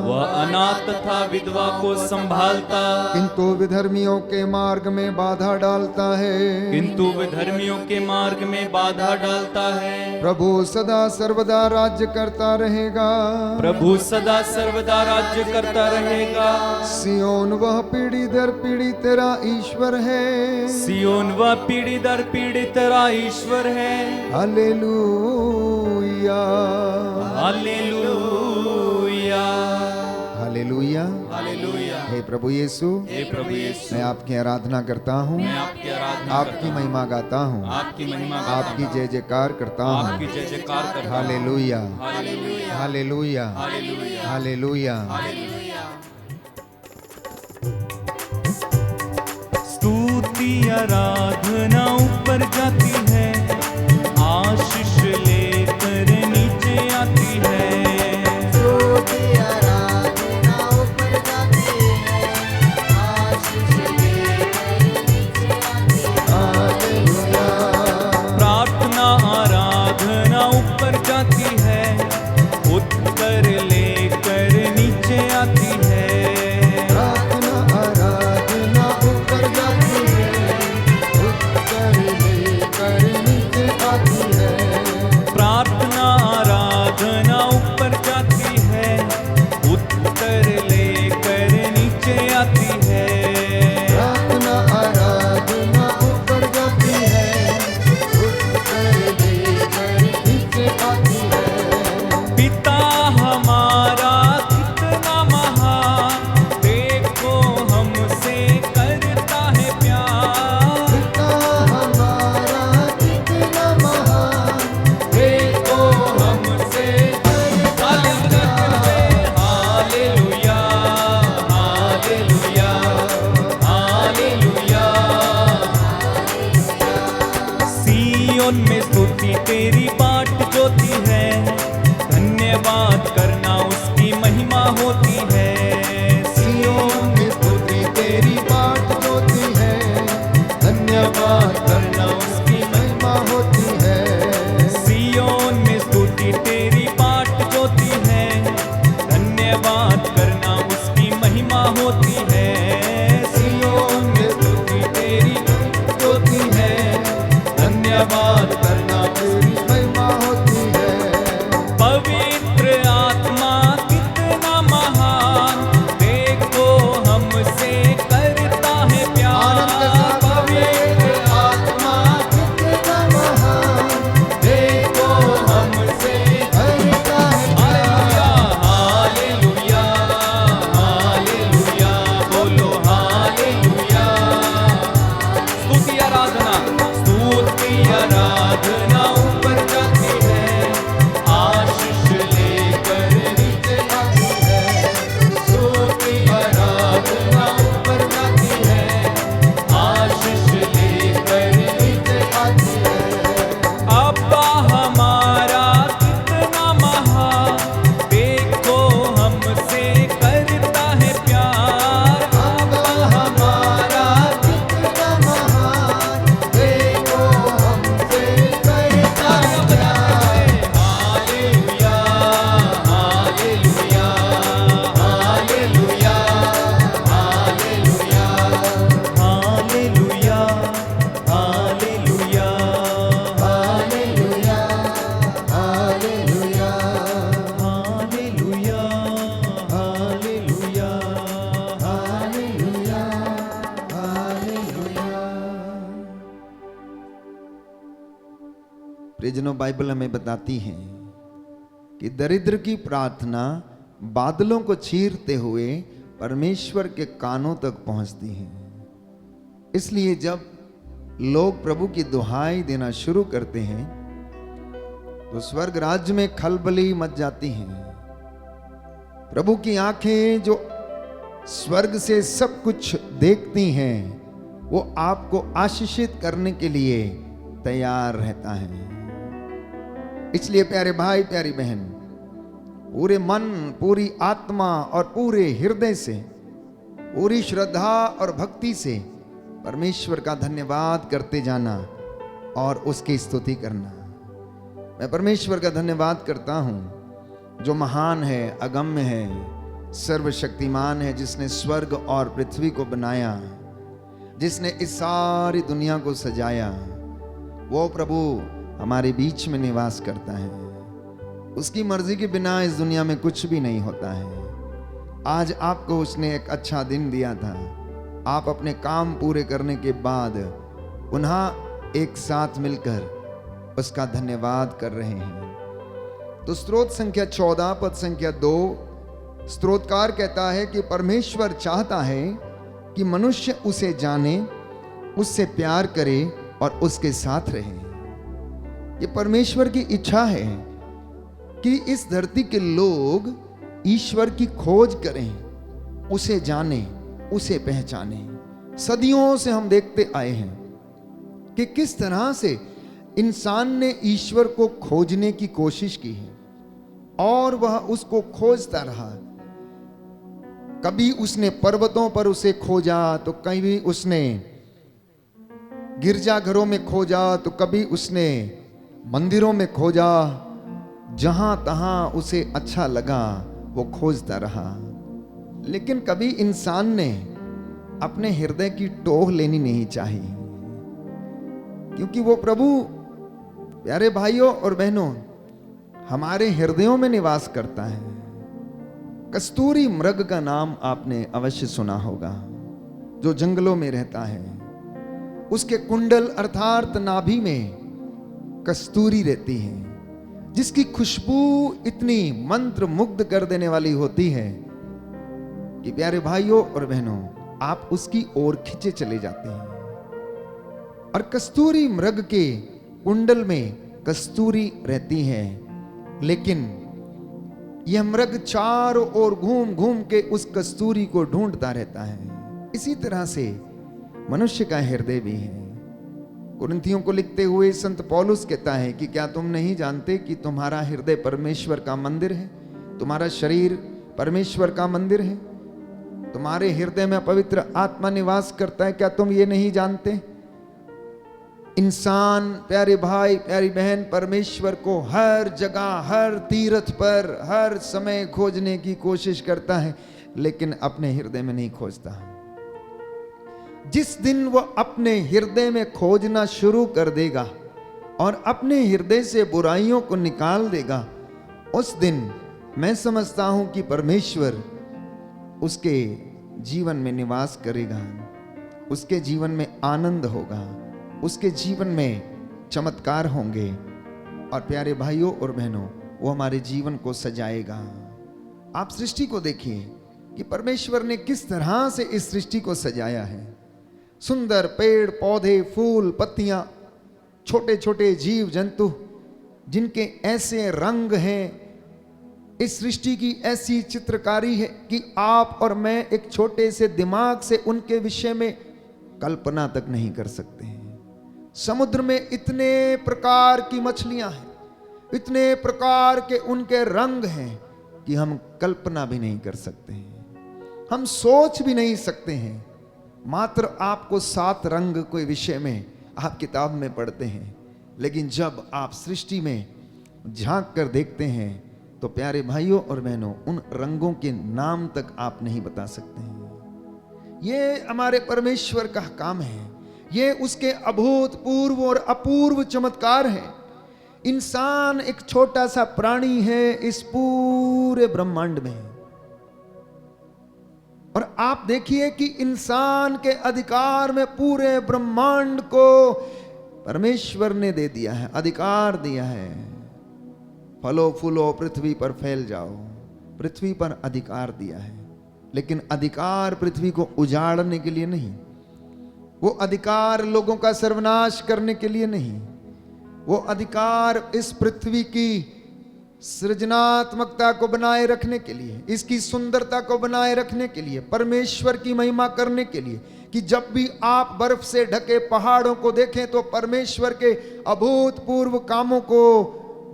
वह अनाथ तथा विधवा को संभालता, किंतु विधर्मियों के मार्ग में बाधा डालता है। किंतु विधर्मियों के मार्ग में बाधा डालता है। प्रभु सदा सर्वदा राज्य करता रहेगा। प्रभु सदा सर्वदा राज्य करता रहेगा। सियोन वह पीढ़ी दर पीढ़ी तेरा ईश्वर है। सियोन वह पीढ़ी दर पीढ़ी तेरा ईश्वर है। हालेलुया, हालेलुया, हालेलुया, हालेलुया। हे प्रभु यीशु, हे प्रभु यीशु, मैं आपकी आराधना करता हूँ, मैं आपकी आराधना आपकी महिमा गाता हूँ, आपकी महिमा गाता आपकी हूँ, जय जयकार करता आपकी हूँ। जय जयकार करता हूँ। हालेलुया, हालेलुया, हालेलुया, हालेलुया, हालेलुया। हालेलुया। स्तुति आराधना ऊपर जाती है, आशीष लेकर नीचे आती है। स्तुति आराधना ऊपर जाती है, आशीष लेकर नीचे आती है। हालेलुया, प्रार्थना आराधना ऊपर जाती है, उत्तर लेकर नीचे आती है। प्रार्थना आराधना ऊपर जाती है, उत्तर लेकर दिनों बाइबल हमें बताती है कि दरिद्र की प्रार्थना बादलों को चीरते हुए परमेश्वर के कानों तक पहुंचती है। इसलिए जब लोग प्रभु की दुहाई देना शुरू करते हैं तो स्वर्ग राज्य में खलबली मच जाती हैं। प्रभु की आंखें जो स्वर्ग से सब कुछ देखती हैं वो आपको आशीषित करने के लिए तैयार रहता है। इसलिए प्यारे भाई प्यारी बहन, पूरे मन, पूरी आत्मा और पूरे हृदय से, पूरी श्रद्धा और भक्ति से परमेश्वर का धन्यवाद करते जाना और उसकी स्तुति करना। मैं परमेश्वर का धन्यवाद करता हूं जो महान है, अगम्य है, सर्वशक्तिमान है, जिसने स्वर्ग और पृथ्वी को बनाया, जिसने इस सारी दुनिया को सजाया। वो प्रभु हमारे बीच में निवास करता है। उसकी मर्जी के बिना इस दुनिया में कुछ भी नहीं होता है। आज आपको उसने एक अच्छा दिन दिया था। आप अपने काम पूरे करने के बाद पुनः एक साथ मिलकर उसका धन्यवाद कर रहे हैं। तो स्तोत्र संख्या 14 पद संख्या 2, स्तोत्रकार कहता है कि परमेश्वर चाहता है कि मनुष्य उसे जाने, उससे प्यार करे और उसके साथ रहे। ये परमेश्वर की इच्छा है कि इस धरती के लोग ईश्वर की खोज करें, उसे जाने, उसे पहचाने। सदियों से हम देखते आए हैं कि किस तरह से इंसान ने ईश्वर को खोजने की कोशिश की है और वह उसको खोजता रहा। कभी उसने पर्वतों पर उसे खोजा, तो कभी उसने गिरजाघरों में खोजा, तो कभी उसने मंदिरों में खोजा। जहां तहां उसे अच्छा लगा वो खोजता रहा। लेकिन कभी इंसान ने अपने हृदय की टोह लेनी नहीं चाहिए, क्योंकि वो प्रभु, प्यारे भाइयों और बहनों, हमारे हृदयों में निवास करता है। कस्तूरी मृग का नाम आपने अवश्य सुना होगा, जो जंगलों में रहता है। उसके कुंडल अर्थात नाभि में कस्तूरी रहती है, जिसकी खुशबू इतनी मंत्र मुग्ध कर देने वाली होती है कि प्यारे भाइयों और बहनों, आप उसकी ओर खिंचे चले जाते हैं। और कस्तूरी मृग के कुंडल में कस्तूरी रहती है, लेकिन यह मृग चारों ओर घूम घूम के उस कस्तूरी को ढूंढता रहता है। इसी तरह से मनुष्य का हृदय भी है। कुरिन्थियों को लिखते हुए संत पौलुस कहता है कि क्या तुम नहीं जानते कि तुम्हारा हृदय परमेश्वर का मंदिर है, तुम्हारा शरीर परमेश्वर का मंदिर है, तुम्हारे हृदय में पवित्र आत्मा निवास करता है। क्या तुम ये नहीं जानते? इंसान, प्यारे भाई प्यारी बहन, परमेश्वर को हर जगह, हर तीर्थ पर, हर समय खोजने की कोशिश करता है, लेकिन अपने हृदय में नहीं खोजता। जिस दिन वह अपने हृदय में खोजना शुरू कर देगा और अपने हृदय से बुराइयों को निकाल देगा, उस दिन मैं समझता हूं कि परमेश्वर उसके जीवन में निवास करेगा, उसके जीवन में आनंद होगा, उसके जीवन में चमत्कार होंगे। और प्यारे भाइयों और बहनों, वो हमारे जीवन को सजाएगा। आप सृष्टि को देखिए कि परमेश्वर ने किस तरह से इस सृष्टि को सजाया है। सुंदर पेड़ पौधे, फूल पत्तियां, छोटे छोटे जीव जंतु, जिनके ऐसे रंग हैं, इस सृष्टि की ऐसी चित्रकारी है कि आप और मैं एक छोटे से दिमाग से उनके विषय में कल्पना तक नहीं कर सकते हैं। समुद्र में इतने प्रकार की मछलियां हैं, इतने प्रकार के उनके रंग हैं कि हम कल्पना भी नहीं कर सकते हैं, हम सोच भी नहीं सकते हैं। मात्र आपको 7 रंग कोई विषय में आप किताब में पढ़ते हैं, लेकिन जब आप सृष्टि में झांक कर देखते हैं तो प्यारे भाइयों और बहनों, उन रंगों के नाम तक आप नहीं बता सकते हैं। ये हमारे परमेश्वर का काम है, ये उसके अभूतपूर्व और अपूर्व चमत्कार है। इंसान एक छोटा सा प्राणी है इस पूरे ब्रह्मांड में, और आप देखिए कि इंसान के अधिकार में पूरे ब्रह्मांड को परमेश्वर ने दे दिया है, अधिकार दिया है। फलो फूलो पृथ्वी पर फैल जाओ, पृथ्वी पर अधिकार दिया है। लेकिन अधिकार पृथ्वी को उजाड़ने के लिए नहीं, वो अधिकार लोगों का सर्वनाश करने के लिए नहीं, वो अधिकार इस पृथ्वी की सृजनात्मकता को बनाए रखने के लिए, इसकी सुंदरता को बनाए रखने के लिए, परमेश्वर की महिमा करने के लिए, कि जब भी आप बर्फ से ढके पहाड़ों को देखें तो परमेश्वर के अभूतपूर्व कामों को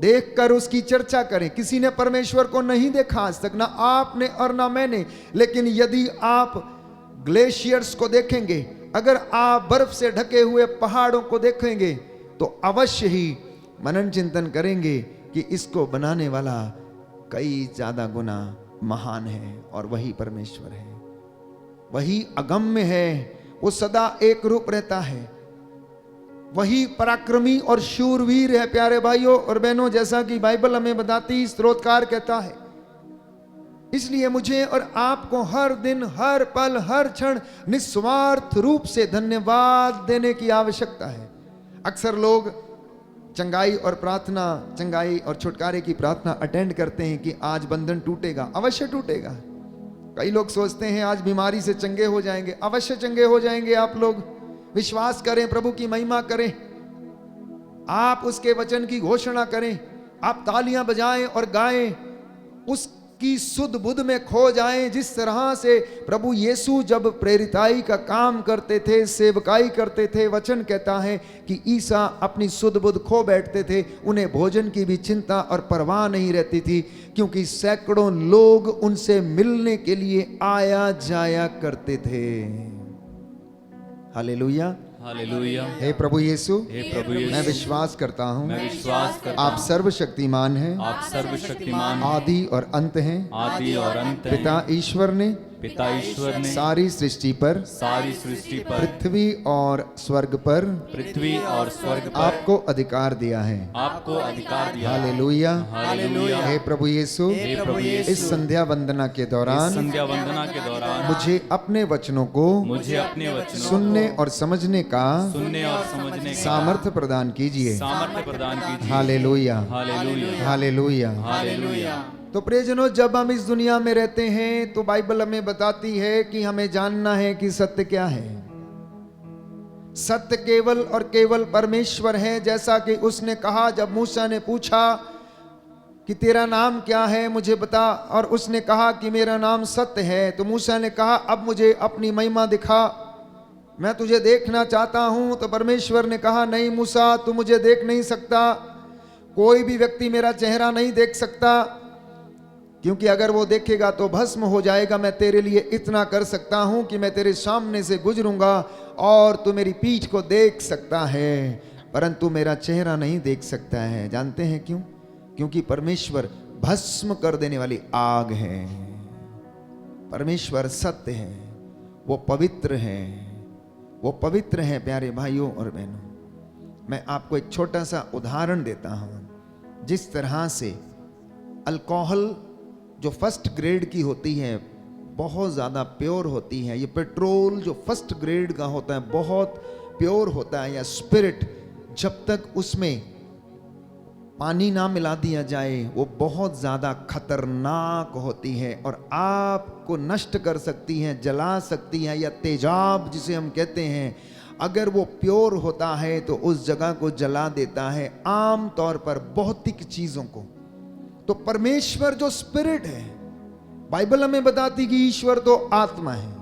देखकर उसकी चर्चा करें। किसी ने परमेश्वर को नहीं देखा आज तक, ना आपने और ना मैंने, लेकिन यदि आप ग्लेशियर्स को देखेंगे, अगर आप बर्फ से ढके हुए पहाड़ों को देखेंगे तो अवश्य ही मनन चिंतन करेंगे कि इसको बनाने वाला कई ज्यादा गुना महान है, और वही परमेश्वर है, वही अगम्य है, वो सदा एक रूप रहता है, वही पराक्रमी और शूरवीर है। प्यारे भाइयों और बहनों, जैसा कि बाइबल हमें बताती, स्तोत्रकार कहता है। इसलिए मुझे और आपको हर दिन, हर पल, हर क्षण निस्वार्थ रूप से धन्यवाद देने की आवश्यकता है। अक्सर लोग चंगाई और प्रार्थना, चंगाई और छुटकारे की प्रार्थना अटेंड करते हैं कि आज बंधन टूटेगा। अवश्य टूटेगा। कई लोग सोचते हैं आज बीमारी से चंगे हो जाएंगे। अवश्य चंगे हो जाएंगे। आप लोग विश्वास करें, प्रभु की महिमा करें, आप उसके वचन की घोषणा करें, आप तालियां बजाएं और गाएं, उसकी सुध बुध में खो जाएं। जिस तरह से प्रभु यीशु जब प्रेरिताई का काम करते थे, सेवकाई करते थे, वचन कहता है कि ईसा अपनी सुध बुध खो बैठते थे, उन्हें भोजन की भी चिंता और परवाह नहीं रहती थी, क्योंकि सैकड़ों लोग उनसे मिलने के लिए आया जाया करते थे। हालेलुया, हालेलुया। हे प्रभु यीशु, हे प्रभु यीशु, मैं विश्वास करता हूँ मैं विश्वास करता आप सर्वशक्तिमान हैं, हूँ, आप सर्वशक्तिमान, आदि और अंत हैं। आदि और अंत हैं। पिता ईश्वर ने पिता ईश्वर ने सारी सृष्टि पर, सारी सृष्टि पर, पृथ्वी और स्वर्ग पर पृथ्वी और स्वर्ग पर आपको अधिकार दिया है। आपको अधिकार दिया है। हालेलुया, हालेलुया। हे प्रभु यीशु, हे प्रभु यीशु, इस संध्या वंदना के दौरान संध्या वंदना के दौरान मुझे अपने वचनों को मुझे अपने वचनों सुनने और समझने का सुनने और समझने का सामर्थ्य प्रदान कीजिए। सामर्थ्य प्रदान कीजिए। हालेलुया, हालेलुया, हालेलुया। हालेलुया। तो प्रियजनों, जब हम इस दुनिया में रहते हैं तो बाइबल हमें बताती है कि हमें जानना है कि सत्य क्या है। सत्य केवल और केवल परमेश्वर है। जैसा कि उसने कहा, जब मूसा ने पूछा कि तेरा नाम क्या है, मुझे बता, और उसने कहा कि मेरा नाम सत्य है, तो मूसा ने कहा अब मुझे अपनी महिमा दिखा, मैं तुझे देखना चाहता हूं। तो परमेश्वर ने कहा नहीं मूसा, तू मुझे देख नहीं सकता, कोई भी व्यक्ति मेरा चेहरा नहीं देख सकता, क्योंकि अगर वो देखेगा तो भस्म हो जाएगा। मैं तेरे लिए इतना कर सकता हूं कि मैं तेरे सामने से गुजरूंगा और तू मेरी पीठ को देख सकता है, परंतु मेरा चेहरा नहीं देख सकता है। जानते हैं क्यों? क्योंकि परमेश्वर भस्म कर देने वाली आग है। परमेश्वर सत्य है, वो पवित्र है, वो पवित्र है। प्यारे भाइयों और बहनों, मैं आपको एक छोटा सा उदाहरण देता हूं। जिस तरह से अल्कोहल जो फर्स्ट ग्रेड की होती है बहुत ज़्यादा प्योर होती है, ये पेट्रोल जो फर्स्ट ग्रेड का होता है बहुत प्योर होता है, या स्पिरिट जब तक उसमें पानी ना मिला दिया जाए वो बहुत ज़्यादा खतरनाक होती है और आपको नष्ट कर सकती है, जला सकती है, या तेजाब जिसे हम कहते हैं, अगर वो प्योर होता है तो उस जगह को जला देता है, आम तौर पर भौतिक चीज़ों को। तो परमेश्वर जो स्पिरिट है, बाइबल हमें बताती कि ईश्वर तो आत्मा है,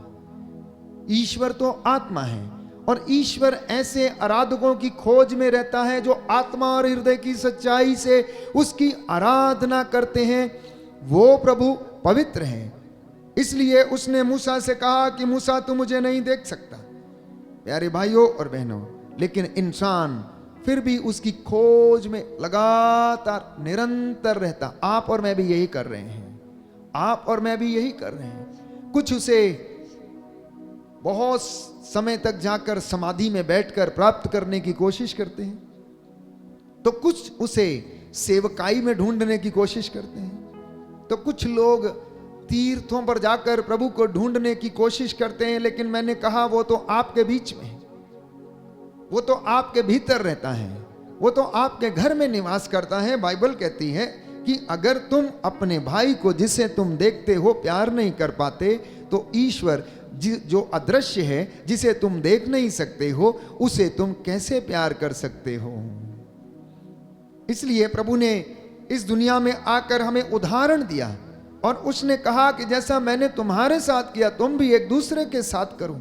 ईश्वर तो आत्मा है, और ईश्वर ऐसे आराधकों की खोज में रहता है जो आत्मा और हृदय की सच्चाई से उसकी आराधना करते हैं। वो प्रभु पवित्र हैं। इसलिए उसने मूसा से कहा कि मूसा तू मुझे नहीं देख सकता। प्यारे भाइयों और बहनों, लेकिन इंसान फिर भी उसकी खोज में लगातार निरंतर रहता। आप और मैं भी यही कर रहे हैं, आप और मैं भी यही कर रहे हैं। कुछ उसे बहुत समय तक जाकर समाधि में बैठकर प्राप्त करने की कोशिश करते हैं, तो कुछ उसे सेवकाई में ढूंढने की कोशिश करते हैं, तो कुछ लोग तीर्थों पर जाकर प्रभु को ढूंढने की कोशिश करते हैं। लेकिन मैंने कहा वो तो आपके बीच में है, वो तो आपके भीतर रहता है, वो तो आपके घर में निवास करता है। बाइबल कहती है कि अगर तुम अपने भाई को जिसे तुम देखते हो प्यार नहीं कर पाते, तो ईश्वर जो अदृश्य है, जिसे तुम देख नहीं सकते हो, उसे तुम कैसे प्यार कर सकते हो। इसलिए प्रभु ने इस दुनिया में आकर हमें उदाहरण दिया और उसने कहा कि जैसा मैंने तुम्हारे साथ किया तुम भी एक दूसरे के साथ करो।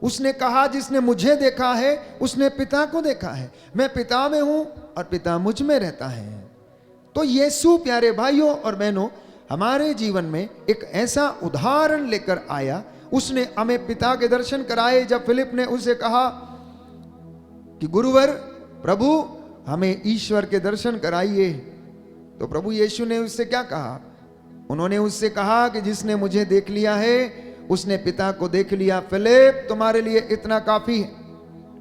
उसने कहा जिसने मुझे देखा है उसने पिता को देखा है, मैं पिता में हूं और पिता मुझ में रहता है। तो यीशु प्यारे भाइयों और बहनों हमारे जीवन में एक ऐसा उदाहरण लेकर आया। उसने हमें पिता के दर्शन कराए। जब फिलिप ने उसे कहा कि गुरुवर प्रभु हमें ईश्वर के दर्शन कराइए, तो प्रभु यीशु ने उससे क्या कहा? उन्होंने उससे कहा कि जिसने मुझे देख लिया है उसने पिता को देख लिया। फिलिप तुम्हारे लिए इतना काफी है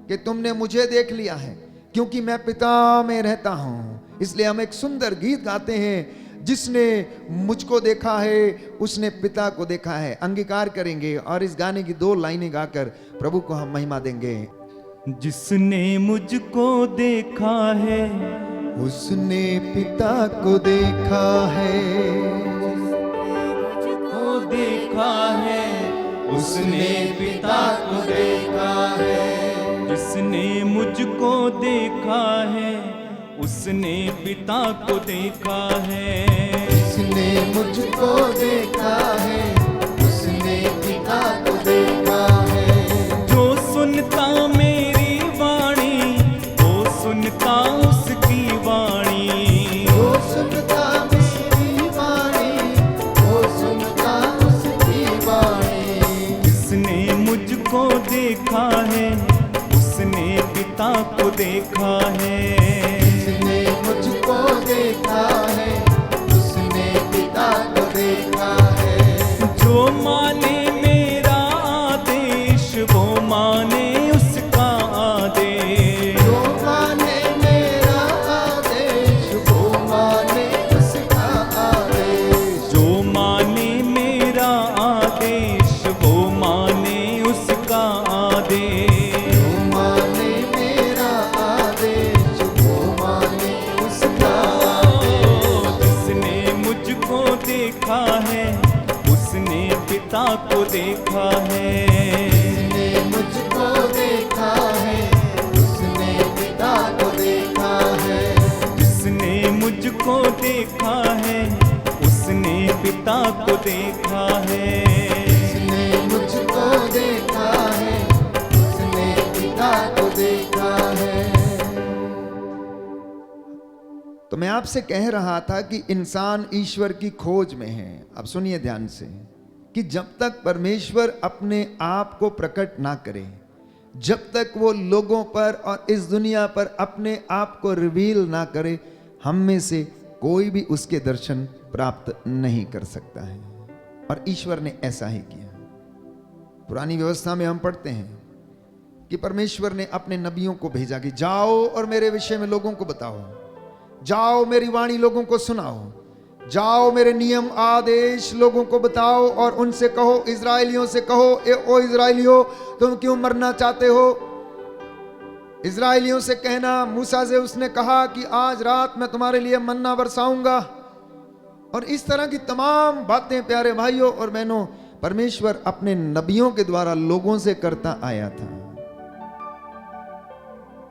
कि तुमने मुझे देख लिया है, क्योंकि मैं पिता में रहता हूं। इसलिए हम एक सुंदर गीत गाते हैं, जिसने मुझको देखा है उसने पिता को देखा है। अंगीकार करेंगे और इस गाने की 2 लाइनें गाकर प्रभु को हम महिमा देंगे। जिसने मुझको देखा है उसने पिता को देखा है, मुझको देखा है, उसने पिता को देखा है। जिसने मुझको देखा है उसने पिता को देखा है। जिसने मुझको देखा है उसने पिता को देखा है। जो सुनता मेरी वाणी वो सुनता उसकी वाणी। जो सुनता मेरी वाणी वो सुनता उसकी वाणी। जिसने मुझको देखा है उसने पिता को देखा है। जिसने मुझको देखा है उसने पिता को देखा है। जो माने मेरा आदेश वो माने उसका आदेश। जो माने मेरा आदेश वो माने उसका आदेश। जो माने मेरा आदेश वो माने उसका आदेश। जो माने मेरा आदेश वो माने उसका आदेश। जिसने मुझको देखा है उसने पिता को देखा है। जिसने मुझको देखा है उसने पिता को देखा है। जिसने मुझको देखा है उसने पिता को देखा है। जिसने मुझको देखा है उसने पिता को देखा है। तो मैं आपसे कह रहा था कि इंसान ईश्वर की खोज में है। अब सुनिए ध्यान से कि जब तक परमेश्वर अपने आप को प्रकट ना करे, जब तक वो लोगों पर और इस दुनिया पर अपने आप को रिवील ना करे, हम में से कोई भी उसके दर्शन प्राप्त नहीं कर सकता है। और ईश्वर ने ऐसा ही किया। पुरानी व्यवस्था में हम पढ़ते हैं कि परमेश्वर ने अपने नबियों को भेजा कि जाओ और मेरे विषय में लोगों को बताओ, जाओ मेरी वाणी लोगों को सुनाओ, जाओ मेरे नियम आदेश लोगों को बताओ और उनसे कहो, इजराइलियों से कहो, ओ इजराइलियों तुम क्यों मरना चाहते हो। इजराइलियों से कहना, मूसा से उसने कहा कि आज रात मैं तुम्हारे लिए मन्ना बरसाऊंगा। और इस तरह की तमाम बातें प्यारे भाइयों और बहनों परमेश्वर अपने नबियों के द्वारा लोगों से करता आया था।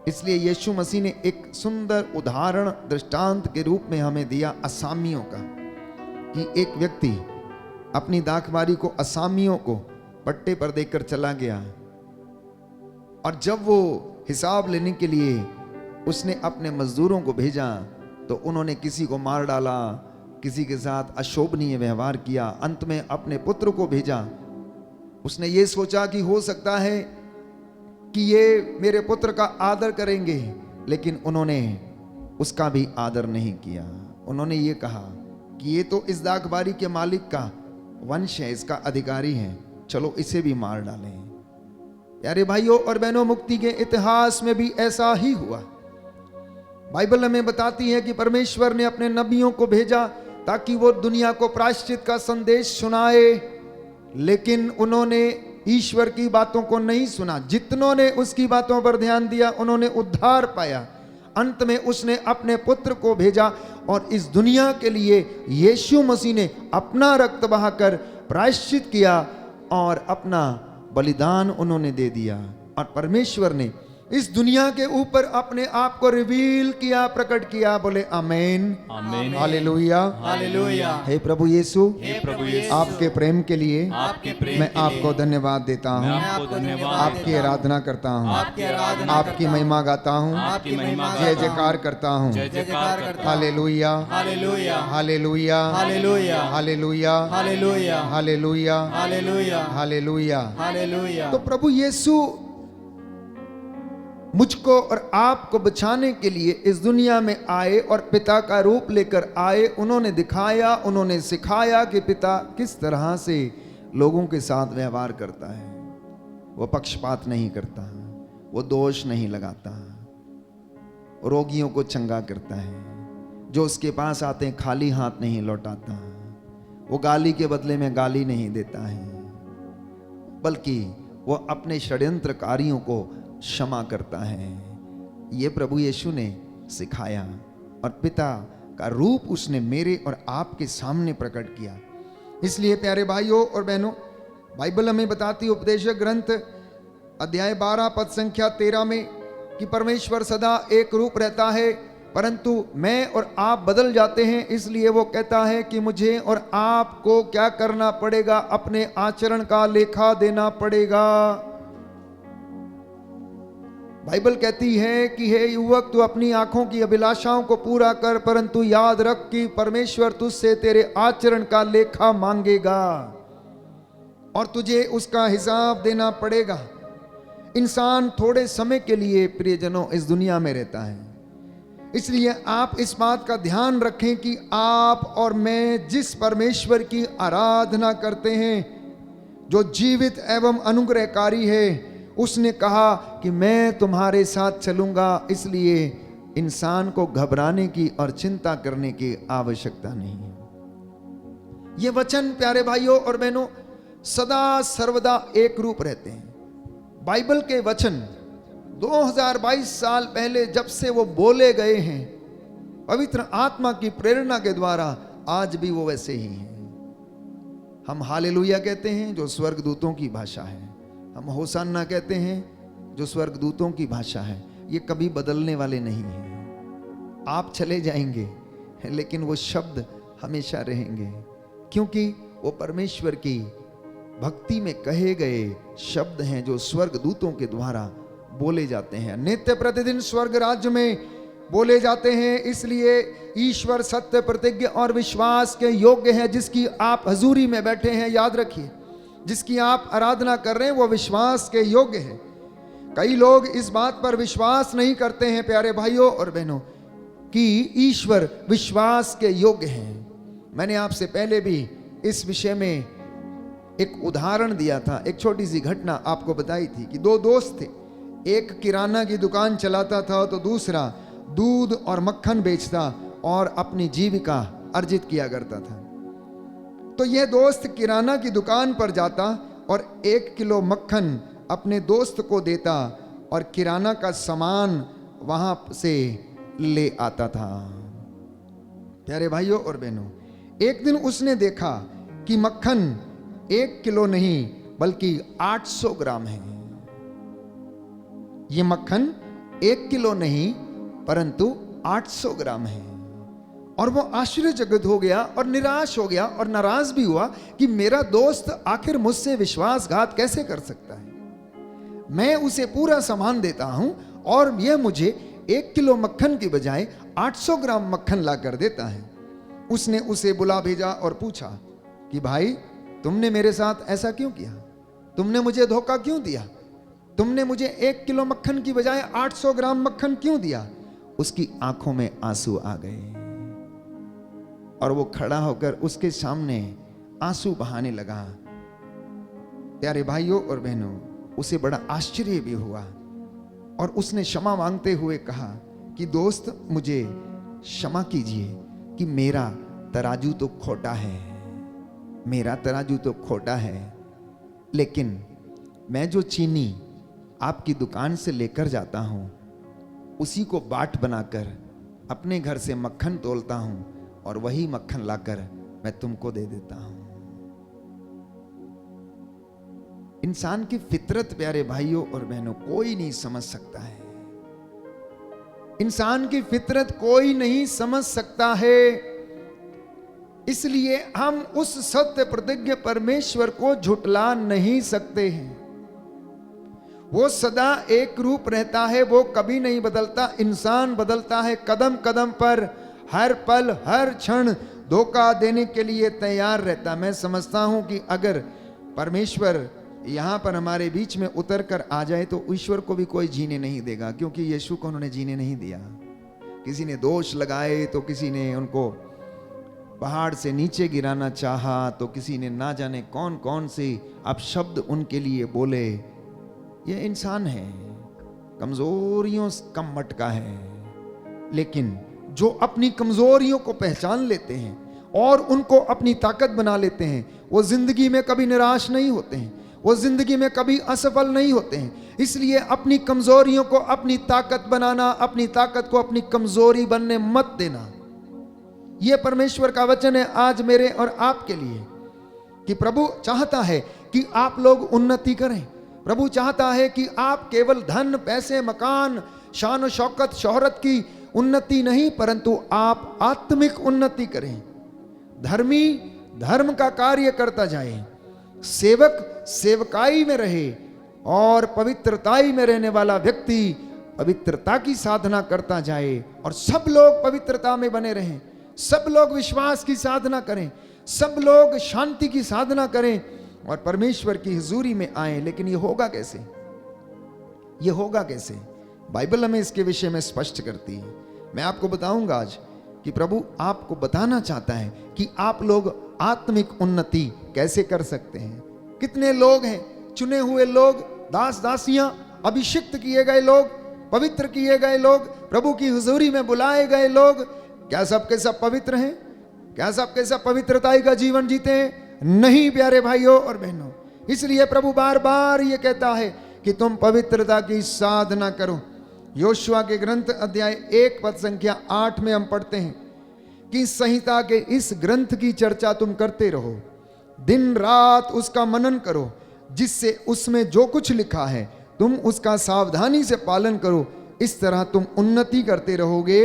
इसलिए यीशु मसीह ने एक सुंदर उदाहरण दृष्टांत के रूप में हमें दिया असामियों का, कि एक व्यक्ति अपनी दाखबारी को असामियों को पट्टे पर देकर चला गया और जब वो हिसाब लेने के लिए उसने अपने मजदूरों को भेजा तो उन्होंने किसी को मार डाला, किसी के साथ अशोभनीय व्यवहार किया। अंत में अपने पुत्र को भेजा। उसने ये सोचा कि हो सकता है कि ये मेरे पुत्र का आदर करेंगे, लेकिन उन्होंने उसका भी आदर नहीं किया। उन्होंने ये कहा कि ये तो इस दाखबारी के मालिक का वंश है, इसका अधिकारी है, चलो इसे भी मार डालें। प्यारे भाइयों और बहनों, मुक्ति के इतिहास में भी ऐसा ही हुआ। बाइबल हमें बताती है कि परमेश्वर ने अपने नबियों को भेजा ताकि वो दुनिया को प्रायश्चित का संदेश सुनाए, लेकिन उन्होंने ईश्वर की बातों को नहीं सुना, जितनों ने उसकी बातों पर ध्यान दिया उन्होंने उद्धार पाया। अंत में उसने अपने पुत्र को भेजा और इस दुनिया के लिए यीशु मसीह ने अपना रक्त बहाकर प्रायश्चित किया और अपना बलिदान उन्होंने दे दिया। और परमेश्वर ने इस दुनिया के ऊपर अपने आप को रिवील किया, प्रकट किया। बोले आमीन, आमीन, हालेलुया, हालेलुया। हे प्रभु यीशु, हे प्रभु यीशु, आपके प्रेम के लिए आपके प्रेम मैं के लिए आपको धन्यवाद देता मैं हूँ, आपको धन्यवाद आपकी देता हूँ, आराधना करता हूँ, आपकी आराधना आपकी महिमा गाता हूँ, आपकी महिमा जय जयकार करता हूँ। जय जयकार करता हूँ। हालेलुया, हालेलुया, हालेलुया, हालेलुया, हालेलुया, हालेलुया, हालेलुया, हालेलुया, हालेलुया। हालेलुया। तो प्रभु यीशु मुझको और आपको बचाने के लिए इस दुनिया में आए और पिता का रूप लेकर आए। उन्होंने दिखाया, उन्होंने सिखाया कि पिता किस तरह से लोगों के साथ व्यवहार करता है। वो पक्षपात नहीं करता, वो दोष नहीं लगाता, रोगियों को चंगा करता है, जो उसके पास आते हैं खाली हाथ नहीं लौटाता, वो गाली के बदले में गाली नहीं देता है, बल्कि वो अपने षड्यंत्रकारियों को क्षमा करता है। ये प्रभु यीशु ने सिखाया और पिता का रूप उसने मेरे और आपके सामने प्रकट किया। इसलिए प्यारे भाइयों और बहनों, बाइबल हमें बताती है, उपदेशक ग्रंथ अध्याय 12 पद संख्या 13 में, कि परमेश्वर सदा एक रूप रहता है परंतु मैं और आप बदल जाते हैं। इसलिए वो कहता है कि मुझे और आपको क्या करना पड़ेगा, अपने आचरण का लेखा देना पड़ेगा। बाइबल कहती है कि हे युवक, तू अपनी आंखों की अभिलाषाओं को पूरा कर, परंतु याद रख कि परमेश्वर तुझसे तेरे आचरण का लेखा मांगेगा और तुझे उसका हिसाब देना पड़ेगा। इंसान थोड़े समय के लिए प्रियजनों इस दुनिया में रहता है, इसलिए आप इस बात का ध्यान रखें कि आप और मैं जिस परमेश्वर की आराधना करते हैं, जो जीवित एवं अनुग्रहकारी है, उसने कहा कि मैं तुम्हारे साथ चलूंगा। इसलिए इंसान को घबराने की और चिंता करने की आवश्यकता नहीं है। ये वचन प्यारे भाइयों और बहनों सदा सर्वदा एक रूप रहते हैं। बाइबल के वचन 2022 साल पहले जब से वो बोले गए हैं, पवित्र आत्मा की प्रेरणा के द्वारा, आज भी वो वैसे ही हैं। हम हालेलुया कहते हैं जो स्वर्गदूतों की भाषा है, हम होसाना कहते हैं जो स्वर्गदूतों की भाषा है। ये कभी बदलने वाले नहीं हैं। आप चले जाएंगे लेकिन वो शब्द हमेशा रहेंगे, क्योंकि वो परमेश्वर की भक्ति में कहे गए शब्द हैं जो स्वर्गदूतों के द्वारा बोले जाते हैं, नित्य प्रतिदिन स्वर्ग राज्य में बोले जाते हैं। इसलिए ईश्वर सत्य, प्रतिज्ञा और विश्वास के योग्य है। जिसकी आप हजूरी में बैठे हैं, याद रखिए, जिसकी आप आराधना कर रहे हैं वो विश्वास के योग्य है। कई लोग इस बात पर विश्वास नहीं करते हैं प्यारे भाइयों और बहनों कि ईश्वर विश्वास के योग्य हैं। मैंने आपसे पहले भी इस विषय में एक उदाहरण दिया था, एक छोटी सी घटना आपको बताई थी कि दो दोस्त थे, एक किराना की दुकान चलाता था तो दूसरा दूध और मक्खन बेचता और अपनी जीविका अर्जित किया करता था। तो यह दोस्त किराना की दुकान पर जाता और 1 किलो मक्खन अपने दोस्त को देता और किराना का सामान वहां से ले आता था। प्यारे भाइयों और बहनों, एक दिन उसने देखा कि मक्खन 1 किलो नहीं बल्कि 800 ग्राम है। ये मक्खन 1 किलो नहीं परंतु 800 ग्राम है। और वो आश्चर्यचकित हो गया और निराश हो गया और नाराज भी हुआ कि मेरा दोस्त आखिर मुझसे विश्वासघात कैसे कर सकता है। मैं उसे पूरा सामान देता हूं और यह मुझे 1 किलो मक्खन की बजाय 800 ग्राम मक्खन ला कर देता है। उसने उसे बुला भेजा और पूछा कि भाई, तुमने मेरे साथ ऐसा क्यों किया? तुमने मुझे धोखा क्यों दिया? तुमने मुझे 1 किलो मक्खन की बजाय 800 ग्राम मक्खन क्यों दिया? उसकी आंखों में आंसू आ गए और वो खड़ा होकर उसके सामने आंसू बहाने लगा। प्यारे भाइयों और बहनों, उसे बड़ा आश्चर्य भी हुआ और उसने क्षमा मांगते हुए कहा कि दोस्त, मुझे क्षमा कीजिए कि मेरा तराजू तो खोटा है, मेरा तराजू तो खोटा है, लेकिन मैं जो चीनी आपकी दुकान से लेकर जाता हूं उसी को बाट बनाकर अपने घर से मक्खन तोलता हूं और वही मक्खन लाकर मैं तुमको दे देता हूं। इंसान की फितरत प्यारे भाइयों और बहनों कोई नहीं समझ सकता है। इंसान की फितरत कोई नहीं समझ सकता है। इसलिए हम उस सत्य प्रतिज्ञ परमेश्वर को झुटला नहीं सकते हैं। वो सदा एक रूप रहता है, वो कभी नहीं बदलता। इंसान बदलता है कदम कदम पर, हर पल हर क्षण धोखा देने के लिए तैयार रहता। मैं समझता हूं कि अगर परमेश्वर यहां पर हमारे बीच में उतर कर आ जाए तो ईश्वर को भी कोई जीने नहीं देगा, क्योंकि यीशु को उन्होंने जीने नहीं दिया। किसी ने दोष लगाए तो किसी ने उनको पहाड़ से नीचे गिराना चाहा, तो किसी ने ना जाने कौन कौन से अपशब्द उनके लिए बोले। ये इंसान है, कमजोरियों का मटका है। लेकिन जो अपनी कमजोरियों को पहचान लेते हैं और उनको अपनी ताकत बना लेते हैं, वो जिंदगी में कभी निराश नहीं होते हैं, वो जिंदगी में कभी असफल नहीं होते हैं। इसलिए अपनी कमजोरियों को अपनी ताकत बनाना, अपनी ताकत को अपनी कमजोरी बनने मत देना। यह परमेश्वर का वचन है आज मेरे और आपके लिए कि प्रभु चाहता है कि आप लोग उन्नति करें। प्रभु चाहता है कि आप केवल धन, पैसे, मकान, शान और शौकत, शोहरत की उन्नति नहीं, परंतु आप आत्मिक उन्नति करें। धर्मी धर्म का कार्य करता जाए, सेवक सेवकाई में रहे और पवित्रताई में रहने वाला व्यक्ति पवित्रता की साधना करता जाए और सब लोग पवित्रता में बने रहें, सब लोग विश्वास की साधना करें, सब लोग शांति की साधना करें और परमेश्वर की हुजूरी में आए। लेकिन ये होगा कैसे? ये होगा कैसे? बाइबल हमें इसके विषय में स्पष्ट करती है। मैं आपको बताऊंगा आज कि प्रभु आपको बताना चाहता है कि आप लोग आत्मिक उन्नति कैसे कर सकते हैं। कितने लोग हैं, चुने हुए लोग, दास दासियां, अभिषिक्त किए गए लोग, पवित्र किए गए लोग, प्रभु की हुजूरी में बुलाए गए लोग, क्या सबके सब पवित्र हैं? क्या सबके सब पवित्रताई का जीवन जीते हैं? नहीं प्यारे भाइयों और बहनों। इसलिए प्रभु बार बार ये कहता है कि तुम पवित्रता की साधना करो। योशुआ के ग्रंथ अध्याय 1 पद संख्या 8 में हम पढ़ते हैं कि संहिता के इस ग्रंथ की चर्चा तुम करते रहो, दिन रात उसका मनन करो, जिससे उसमें जो कुछ लिखा है तुम उसका सावधानी से पालन करो। इस तरह तुम उन्नति करते रहोगे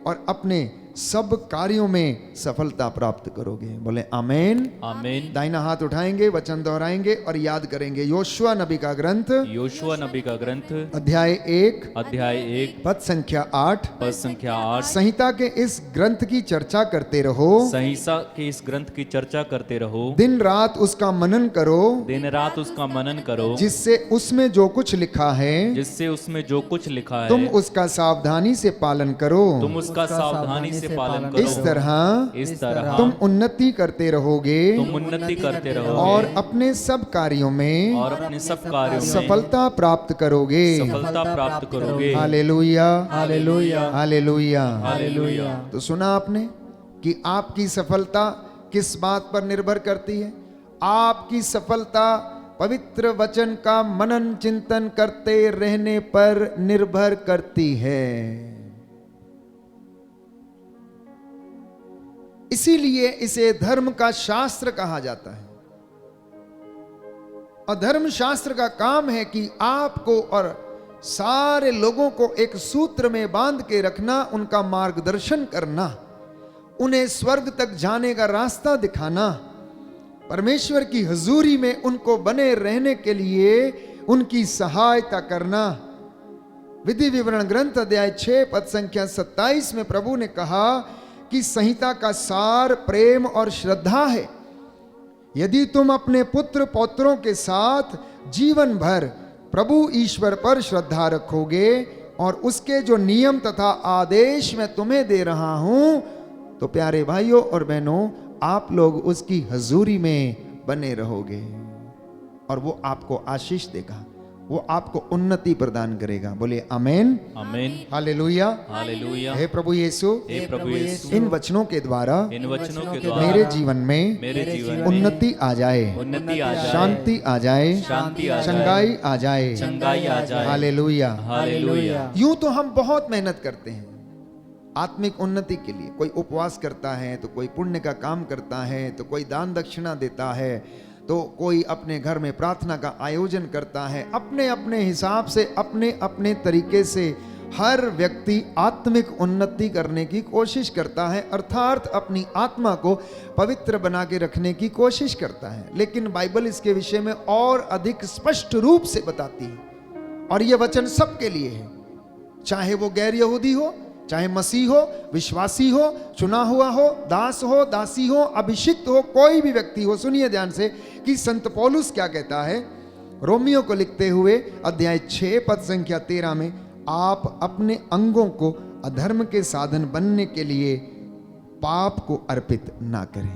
और अपने सब कार्यों में सफलता प्राप्त करोगे। बोले आमेन। आमीन। दाहिना हाथ उठाएंगे, वचन दोहराएंगे और याद करेंगे। योशुआ नबी का ग्रंथ, योशुआ नबी का ग्रंथ अध्याय 1 पद संख्या 8 संहिता के इस ग्रंथ की चर्चा करते रहो, संहिता के इस ग्रंथ की चर्चा करते रहो, दिन रात उसका मनन करो, दिन रात उसका मनन करो, जिससे उसमें जो कुछ लिखा है, जिससे उसमें जो कुछ लिखा है तुम उसका सावधानी से पालन करो, तुम उसका सावधानी से पालन करो। इस तरह तुम उन्नति करते रहोगे, तुम उन्नति करते रहोगे और अपने सब कार्यों में और अपने सब कार्यों में सफलता प्राप्त करोगे। सफलता प्राप्त करोगे। हालेलुया, हालेलुया, हालेलुया, हालेलुया। तो सुना आपने कि आपकी सफलता किस बात पर निर्भर करती है? आपकी सफलता पवित्र वचन का मनन चिंतन करते रहने पर निर्भर करती है। इसीलिए इसे धर्म का शास्त्र कहा जाता है। और धर्म शास्त्र का काम है कि आपको और सारे लोगों को एक सूत्र में बांध के रखना, उनका मार्गदर्शन करना, उन्हें स्वर्ग तक जाने का रास्ता दिखाना, परमेश्वर की हुजूरी में उनको बने रहने के लिए उनकी सहायता करना। विधि विवरण ग्रंथ अध्याय 6 पद संख्या 27 में प्रभु ने कहा कि संहिता का सार प्रेम और श्रद्धा है। यदि तुम अपने पुत्र पौत्रों के साथ जीवन भर प्रभु ईश्वर पर श्रद्धा रखोगे और उसके जो नियम तथा आदेश मैं तुम्हें दे रहा हूं, तो प्यारे भाइयों और बहनों, आप लोग उसकी हजूरी में बने रहोगे और वो आपको आशीष देगा, वो आपको उन्नति प्रदान करेगा। बोले आमेन, आमीन, हालेलुया। हालेलुया। हे प्रभु यीशु, हे प्रभु यीशु, इन वचनों के द्वारा इन वचनों के द्वारा मेरे जीवन में मेरे जीवन में उन्नति आ जाए, उन्नति आ जाए, शांति आ जाए, शांति आ जाए, चंगाई आ जाए, चंगाई आ जाए। हालेलुया। हालेलुया। यूं तो हम बहुत मेहनत करते हैं आत्मिक उन्नति के लिए। कोई उपवास करता है, तो कोई पुण्य का काम करता है, तो कोई दान दक्षिणा देता है, तो कोई अपने घर में प्रार्थना का आयोजन करता है। अपने अपने हिसाब से, अपने अपने तरीके से हर व्यक्ति आत्मिक उन्नति करने की कोशिश करता है, अर्थात अपनी आत्मा को पवित्र बना के रखने की कोशिश करता है। लेकिन बाइबल इसके विषय में और अधिक स्पष्ट रूप से बताती है, और यह वचन सबके लिए है, चाहे वो गैर यहूदी हो, चाहे मसीह हो, विश्वासी हो, चुना हुआ हो, दास हो, दासी हो, अभिषिक्त हो, कोई भी व्यक्ति हो। सुनिए ध्यान से कि संत पौलुस क्या कहता है रोमियो को लिखते हुए अध्याय 6 पद संख्या 13 में, आप अपने अंगों को अधर्म के साधन बनने के लिए पाप को अर्पित ना करें।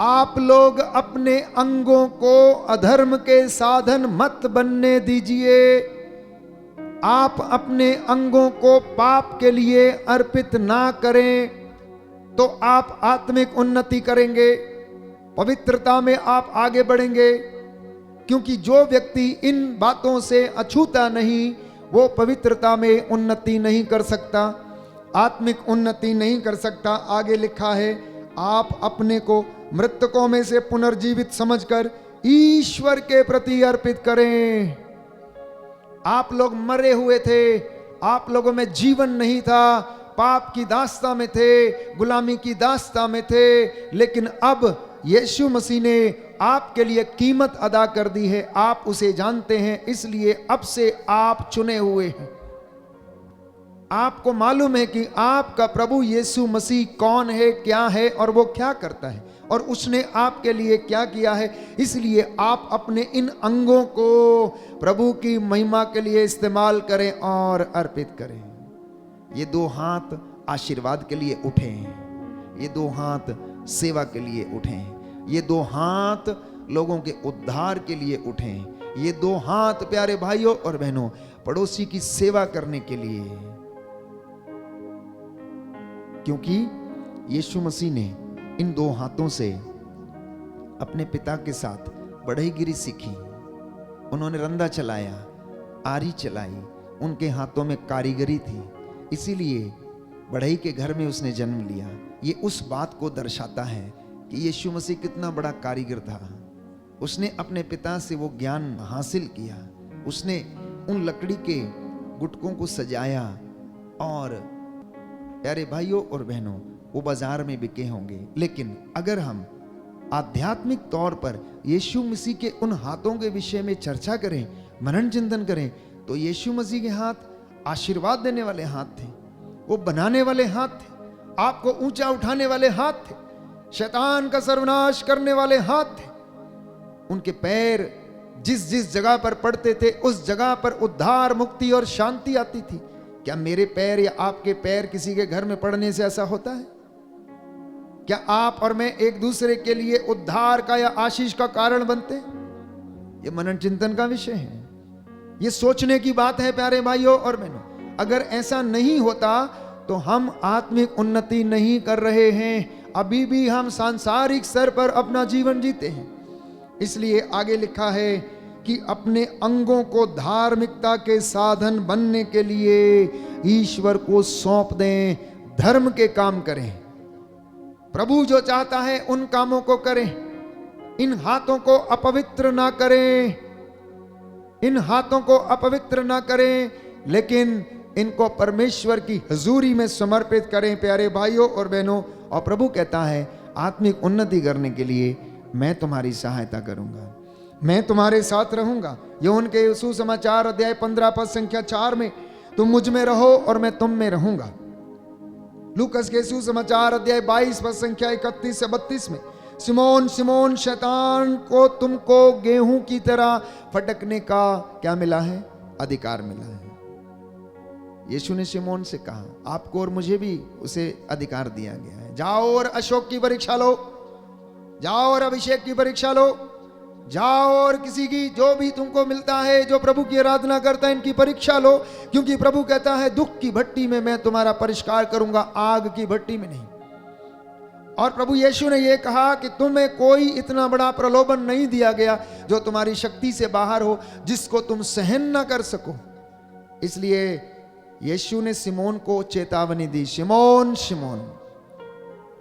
आप लोग अपने अंगों को अधर्म के साधन मत बनने दीजिए। आप अपने अंगों को पाप के लिए अर्पित ना करें, तो आप आत्मिक उन्नति करेंगे, पवित्रता में आप आगे बढ़ेंगे। क्योंकि जो व्यक्ति इन बातों से अछूता नहीं, वो पवित्रता में उन्नति नहीं कर सकता, आत्मिक उन्नति नहीं कर सकता। आगे लिखा है, आप अपने को मृतकों में से पुनर्जीवित समझकर ईश्वर के प्रति अर्पित करें। आप लोग मरे हुए थे, आप लोगों में जीवन नहीं था, पाप की दास्ता में थे, गुलामी की दास्ता में थे, लेकिन अब यीशु मसीह ने आपके लिए कीमत अदा कर दी है। आप उसे जानते हैं, इसलिए अब से आप चुने हुए हैं। आपको मालूम है कि आपका प्रभु यीशु मसीह कौन है, क्या है और वो क्या करता है, और उसने आपके लिए क्या किया है। इसलिए आप अपने इन अंगों को प्रभु की महिमा के लिए इस्तेमाल करें और अर्पित करें। ये दो हाथ आशीर्वाद के लिए उठे हैं, ये दो हाथ सेवा के लिए उठे हैं, ये दो हाथ लोगों के उद्धार के लिए उठे हैं, ये दो हाथ प्यारे भाइयों और बहनों पड़ोसी की सेवा करने के लिए। क्योंकि यीशु मसीह ने इन दो हाथों से अपने पिता के साथ बढ़ईगिरी सीखी। उन्होंने रंदा चलाया, आरी चलाई, उनके हाथों में कारीगरी थी, इसीलिए बढ़ई के घर में उसने जन्म लिया। ये उस बात को दर्शाता है कि यीशु मसीह कितना बड़ा कारीगर था। उसने अपने पिता से वो ज्ञान हासिल किया। उसने उन लकड़ी के गुटकों को सजाया, और प्यारे भाइयों और बहनों वो बाजार में बिके होंगे। लेकिन अगर हम आध्यात्मिक तौर पर यीशु मसीह के उन हाथों के विषय में चर्चा करें, मनन चिंतन करें, तो यीशु मसीह के हाथ आशीर्वाद देने वाले हाथ थे, वो बनाने वाले हाथ थे, आपको ऊंचा उठाने वाले हाथ थे, शैतान का सर्वनाश करने वाले हाथ थे। उनके पैर जिस जिस जगह पर पड़ते थे, उस जगह पर उद्धार, मुक्ति और शांति आती थी। क्या मेरे पैर या आपके पैर किसी के घर में पड़ने से ऐसा होता है? क्या आप और मैं एक दूसरे के लिए उद्धार का या आशीष का कारण बनते? ये मनन चिंतन का विषय है, ये सोचने की बात है प्यारे भाइयों और बहनों। अगर ऐसा नहीं होता तो हम आत्मिक उन्नति नहीं कर रहे हैं, अभी भी हम सांसारिक स्तर पर अपना जीवन जीते हैं। इसलिए आगे लिखा है कि अपने अंगों को धार्मिकता के साधन बनने के लिए ईश्वर को सौंप दें, धर्म के काम करें। प्रभु जो चाहता है उन कामों को करें। इन हाथों को अपवित्र ना करें, इन हाथों को अपवित्र ना करें, लेकिन इनको परमेश्वर की हजूरी में समर्पित करें प्यारे भाइयों और बहनों। और प्रभु कहता है आत्मिक उन्नति करने के लिए मैं तुम्हारी सहायता करूंगा, मैं तुम्हारे साथ रहूंगा। यूहन्ना के सुसमाचार अध्याय 15 पद संख्या 4 में, तुम मुझ में रहो और मैं तुम में रहूंगा। लूकस के सुसमाचार अध्याय 22 पद संख्या 31 से 32 में, सिमोन सिमोन शैतान को तुमको गेहूं की तरह फटकने का क्या मिला है? अधिकार मिला है। यीशु ने सिमोन से कहा आपको और मुझे भी उसे अधिकार दिया गया है, जाओ और अशोक की परीक्षा लो, जाओ और अभिषेक की परीक्षा लो, जाओ और किसी की जो भी तुमको मिलता है, जो प्रभु की आराधना करता है, इनकी परीक्षा लो, क्योंकि प्रभु कहता है दुख की भट्टी में मैं तुम्हारा परिष्कार करूंगा, आग की भट्टी में नहीं। और प्रभु यीशु ने यह कहा कि तुम्हें कोई इतना बड़ा प्रलोभन नहीं दिया गया जो तुम्हारी शक्ति से बाहर हो, जिसको तुम सहन ना कर सको। इसलिए यीशु ने सिमोन को चेतावनी दी, शिमोन शिमोन,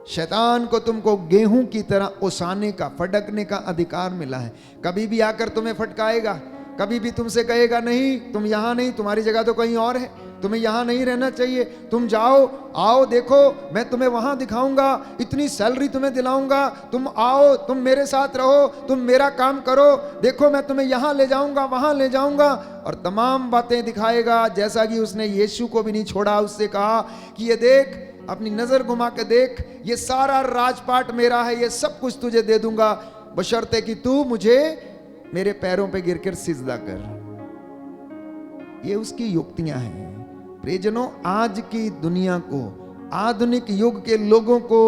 शैतान को तुमको गेहूं की तरह ओसाने का, फटकने का अधिकार मिला है। कभी भी आकर तुम्हें फटकाएगा, कभी भी तुमसे कहेगा नहीं तुम यहां नहीं, तुम्हारी जगह तो कहीं और है, तुम्हें यहां नहीं रहना चाहिए, तुम जाओ, आओ देखो मैं तुम्हें वहां दिखाऊंगा, इतनी सैलरी तुम्हें दिलाऊंगा, तुम आओ, तुम मेरे साथ रहो, तुम मेरा काम करो, देखो मैं तुम्हें यहां ले जाऊंगा, वहां ले जाऊंगा, और तमाम बातें दिखाएगा। जैसा कि उसने यीशु को भी नहीं छोड़ा, उससे कहा कि ये देख, अपनी नजर घुमा के देख, ये सारा राजपाट मेरा है, ये सब कुछ तुझे दे दूंगा, बशर्ते कि तू मुझे मेरे पैरों पे गिरकर सिजदा कर। ये उसकी युक्तियां हैं। प्रियजनों, आज की दुनिया को, आधुनिक युग के लोगों को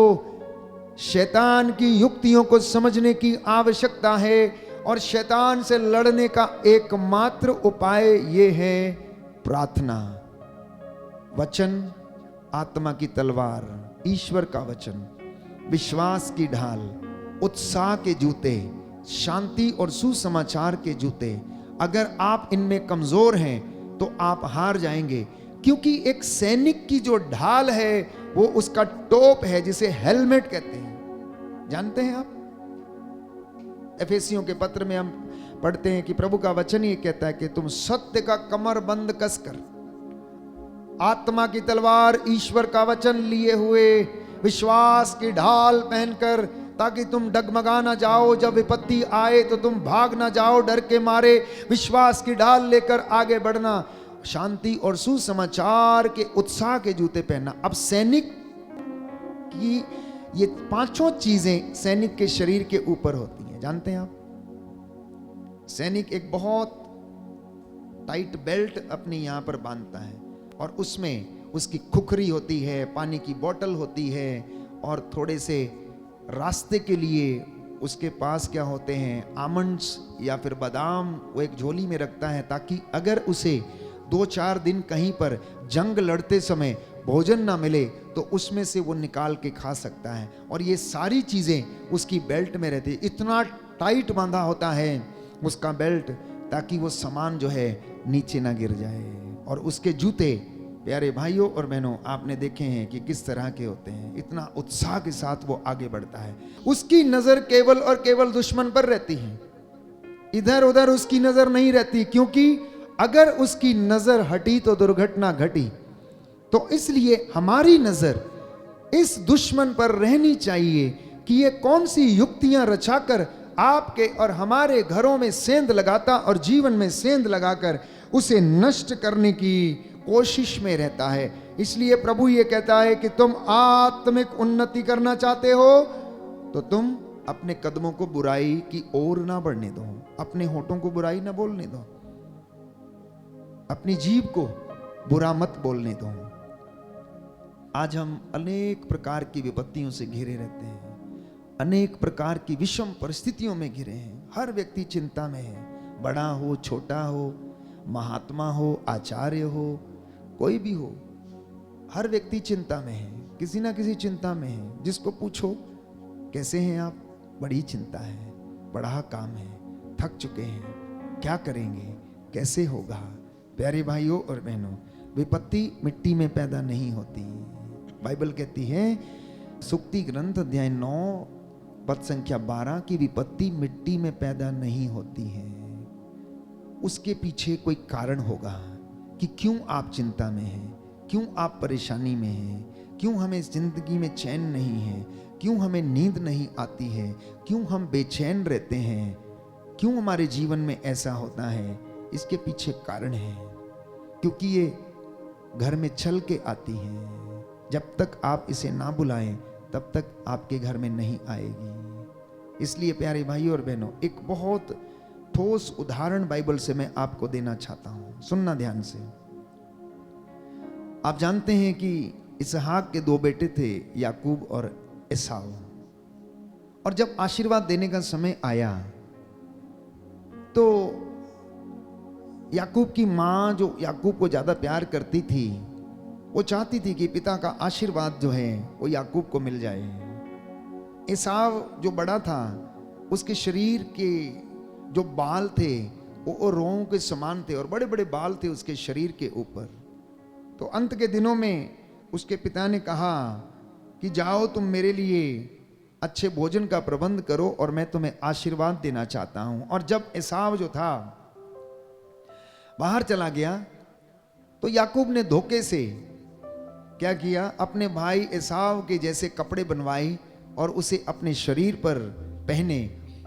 शैतान की युक्तियों को समझने की आवश्यकता है, और शैतान से लड़ने का एकमात्र उपाय ये है प्रार्थना, वचन, आत्मा की तलवार, ईश्वर का वचन, विश्वास की ढाल, उत्साह के जूते, शांति और सुसमाचार के जूते। अगर आप इनमें कमजोर हैं तो आप हार जाएंगे, क्योंकि एक सैनिक की जो ढाल है वो उसका टोप है, जिसे हेलमेट कहते हैं। जानते हैं आप, एफेसियों के पत्र में हम पढ़ते हैं कि प्रभु का वचन ये कहता है कि तुम सत्य का कमर बंद कसकर, आत्मा की तलवार ईश्वर का वचन लिए हुए, विश्वास की ढाल पहनकर, ताकि तुम डगमगा ना जाओ, जब विपत्ति आए तो तुम भाग ना जाओ डर के मारे, विश्वास की ढाल लेकर आगे बढ़ना, शांति और सुसमाचार के उत्साह के जूते पहनना। अब सैनिक की ये पांचों चीजें सैनिक के शरीर के ऊपर होती हैं। जानते हैं आप, सैनिक एक बहुत टाइट बेल्ट अपनी यहां पर बांधता है, और उसमें उसकी खुखरी होती है, पानी की बोतल होती है, और थोड़े से रास्ते के लिए उसके पास क्या होते हैं, आमंड्स या फिर बादाम, वो एक झोली में रखता है, ताकि अगर उसे 2-4 दिन कहीं पर जंग लड़ते समय भोजन ना मिले तो उसमें से वो निकाल के खा सकता है। और ये सारी चीज़ें उसकी बेल्ट में रहती है। इतना टाइट बांधा होता है उसका बेल्ट, ताकि वो सामान जो है नीचे ना गिर जाए। और उसके जूते, प्यारे भाइयों और बहनों, आपने देखे हैं कि किस तरह के होते हैं। इतना उत्साह के साथ वो आगे बढ़ता है। उसकी नजर केवल और केवल दुश्मन पर रहती है, इधर उधर उसकी नजर नहीं रहती, क्योंकि अगर उसकी नजर हटी तो दुर्घटना घटी। तो इसलिए हमारी नजर इस दुश्मन पर रहनी चाहिए कि ये कौन सी युक्तियां रचाकर आपके और हमारे घरों में सेंध लगाता और जीवन में सेंध लगाकर उसे नष्ट करने की कोशिश में रहता है। इसलिए प्रभु ये कहता है कि तुम आत्मिक उन्नति करना चाहते हो तो तुम अपने कदमों को बुराई की ओर ना बढ़ने दो, अपने होठों को बुराई ना बोलने दो, अपनी जीभ को बुरा मत बोलने दो। आज हम अनेक प्रकार की विपत्तियों से घिरे रहते हैं, अनेक प्रकार की विषम परिस्थितियों में घिरे हैं। हर व्यक्ति चिंता में है, बड़ा हो छोटा हो, महात्मा हो आचार्य हो, कोई भी हो, हर व्यक्ति चिंता में है, किसी ना किसी चिंता में है। जिसको पूछो कैसे हैं आप, बड़ी चिंता है, बड़ा काम है, थक चुके हैं, क्या करेंगे, कैसे होगा। प्यारे भाइयों और बहनों, विपत्ति मिट्टी में पैदा नहीं होती। बाइबल कहती है सुक्ति ग्रंथ अध्याय 9 पद संख्या 12 की विपत्ति मिट्टी में पैदा नहीं होती है। उसके पीछे कोई कारण होगा कि क्यों आप चिंता में हैं, क्यों आप परेशानी में हैं, क्यों हमें जिंदगी में चैन नहीं है, क्यों हमें नींद नहीं आती है, क्यों हम बेचैन रहते हैं, क्यों हमारे जीवन में ऐसा होता है। इसके पीछे कारण है, क्योंकि ये घर में चल के आती है। जब तक आप इसे ना बुलाएं तब तक आपके घर में नहीं आएगी। इसलिए प्यारे भाइयों और बहनों, एक बहुत ठोस उदाहरण बाइबल से मैं आपको देना चाहता हूं, सुनना ध्यान से। आप जानते हैं कि इसहाक के 2 बेटे थे, याकूब और एसाव। और जब आशीर्वाद देने का समय आया तो याकूब की माँ जो याकूब को ज्यादा प्यार करती थी, वो चाहती थी कि पिता का आशीर्वाद जो है वो याकूब को मिल जाए। एसाव जो बड़ा था, उसके शरीर के जो बाल थे वो रोंों के समान थे और बड़े बड़े बाल थे उसके शरीर के ऊपर। तो अंत के दिनों में उसके पिता ने कहा कि जाओ तुम मेरे लिए अच्छे भोजन का प्रबंध करो और मैं तुम्हें आशीर्वाद देना चाहता हूं। और जब एसाव जो था बाहर चला गया तो याकूब ने धोखे से क्या किया, अपने भाई एसाव के जैसे कपड़े बनवाए और उसे अपने शरीर पर पहने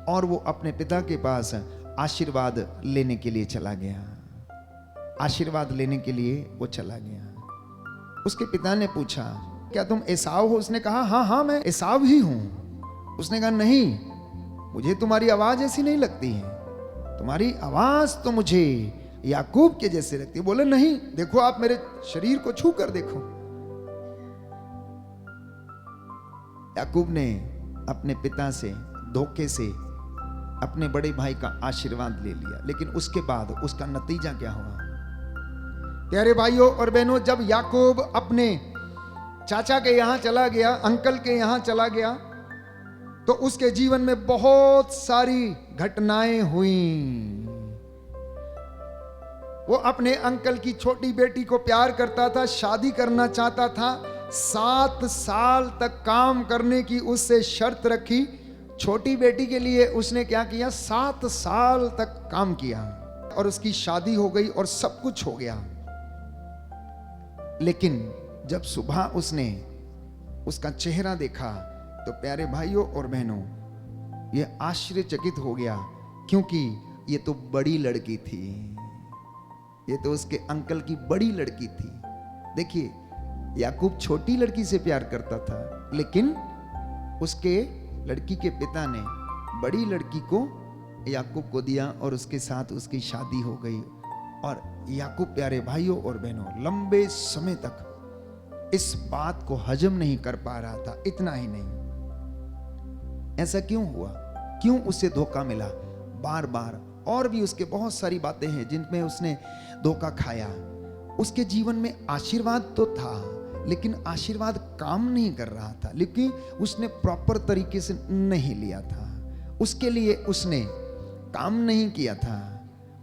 और वो अपने पिता के पास आशीर्वाद लेने के लिए चला गया। आशीर्वाद लेने के लिए वो चला गया। उसके पिता ने पूछा, क्या तुम एसाव हो? उसने कहा हाँ हाँ मैं एसाव ही हूं। उसने कहा नहीं, मुझे तुम्हारी आवाज ऐसी नहीं लगती है, तुम्हारी आवाज तो मुझे याकूब के जैसे लगती है। बोले नहीं, देखो आप मेरे शरीर को छू कर देखो। याकूब ने अपने पिता से धोखे से अपने बड़े भाई का आशीर्वाद ले लिया, लेकिन उसके बाद उसका नतीजा क्या हुआ? प्यारे भाइयों और बहनों, जब याकूब अपने चाचा के यहां चला गया, अंकल के यहां चला गया, तो उसके जीवन में बहुत सारी घटनाएं हुई। वो अपने अंकल की छोटी बेटी को प्यार करता था, शादी करना चाहता था। 7 साल तक काम करने की उससे शर्त रखी। छोटी बेटी के लिए उसने क्या किया, 7 साल तक काम किया और उसकी शादी हो गई और सब कुछ हो गया। लेकिन जब सुबह उसने उसका चेहरा देखा तो प्यारे भाइयों और बहनों, यह आश्चर्यचकित हो गया, क्योंकि ये तो बड़ी लड़की थी, ये तो उसके अंकल की बड़ी लड़की थी। देखिए, याकूब छोटी लड़की से प्यार करता था, लेकिन उसके लड़की के पिता ने बड़ी लड़की को याकूब को दिया और उसके साथ उसकी शादी हो गई। और याकूब प्यारे भाइयों और बहनों लंबे समय तक इस बात को हजम नहीं कर पा रहा था। इतना ही नहीं, ऐसा क्यों हुआ, क्यों उसे धोखा मिला बार बार? और भी उसके बहुत सारी बातें हैं जिनमें उसने धोखा खाया। उसके जीवन में आशीर्वाद तो था, लेकिन आशीर्वाद काम नहीं कर रहा था, लेकिन उसने प्रॉपर तरीके से नहीं लिया था। उसके लिए उसने काम नहीं किया था,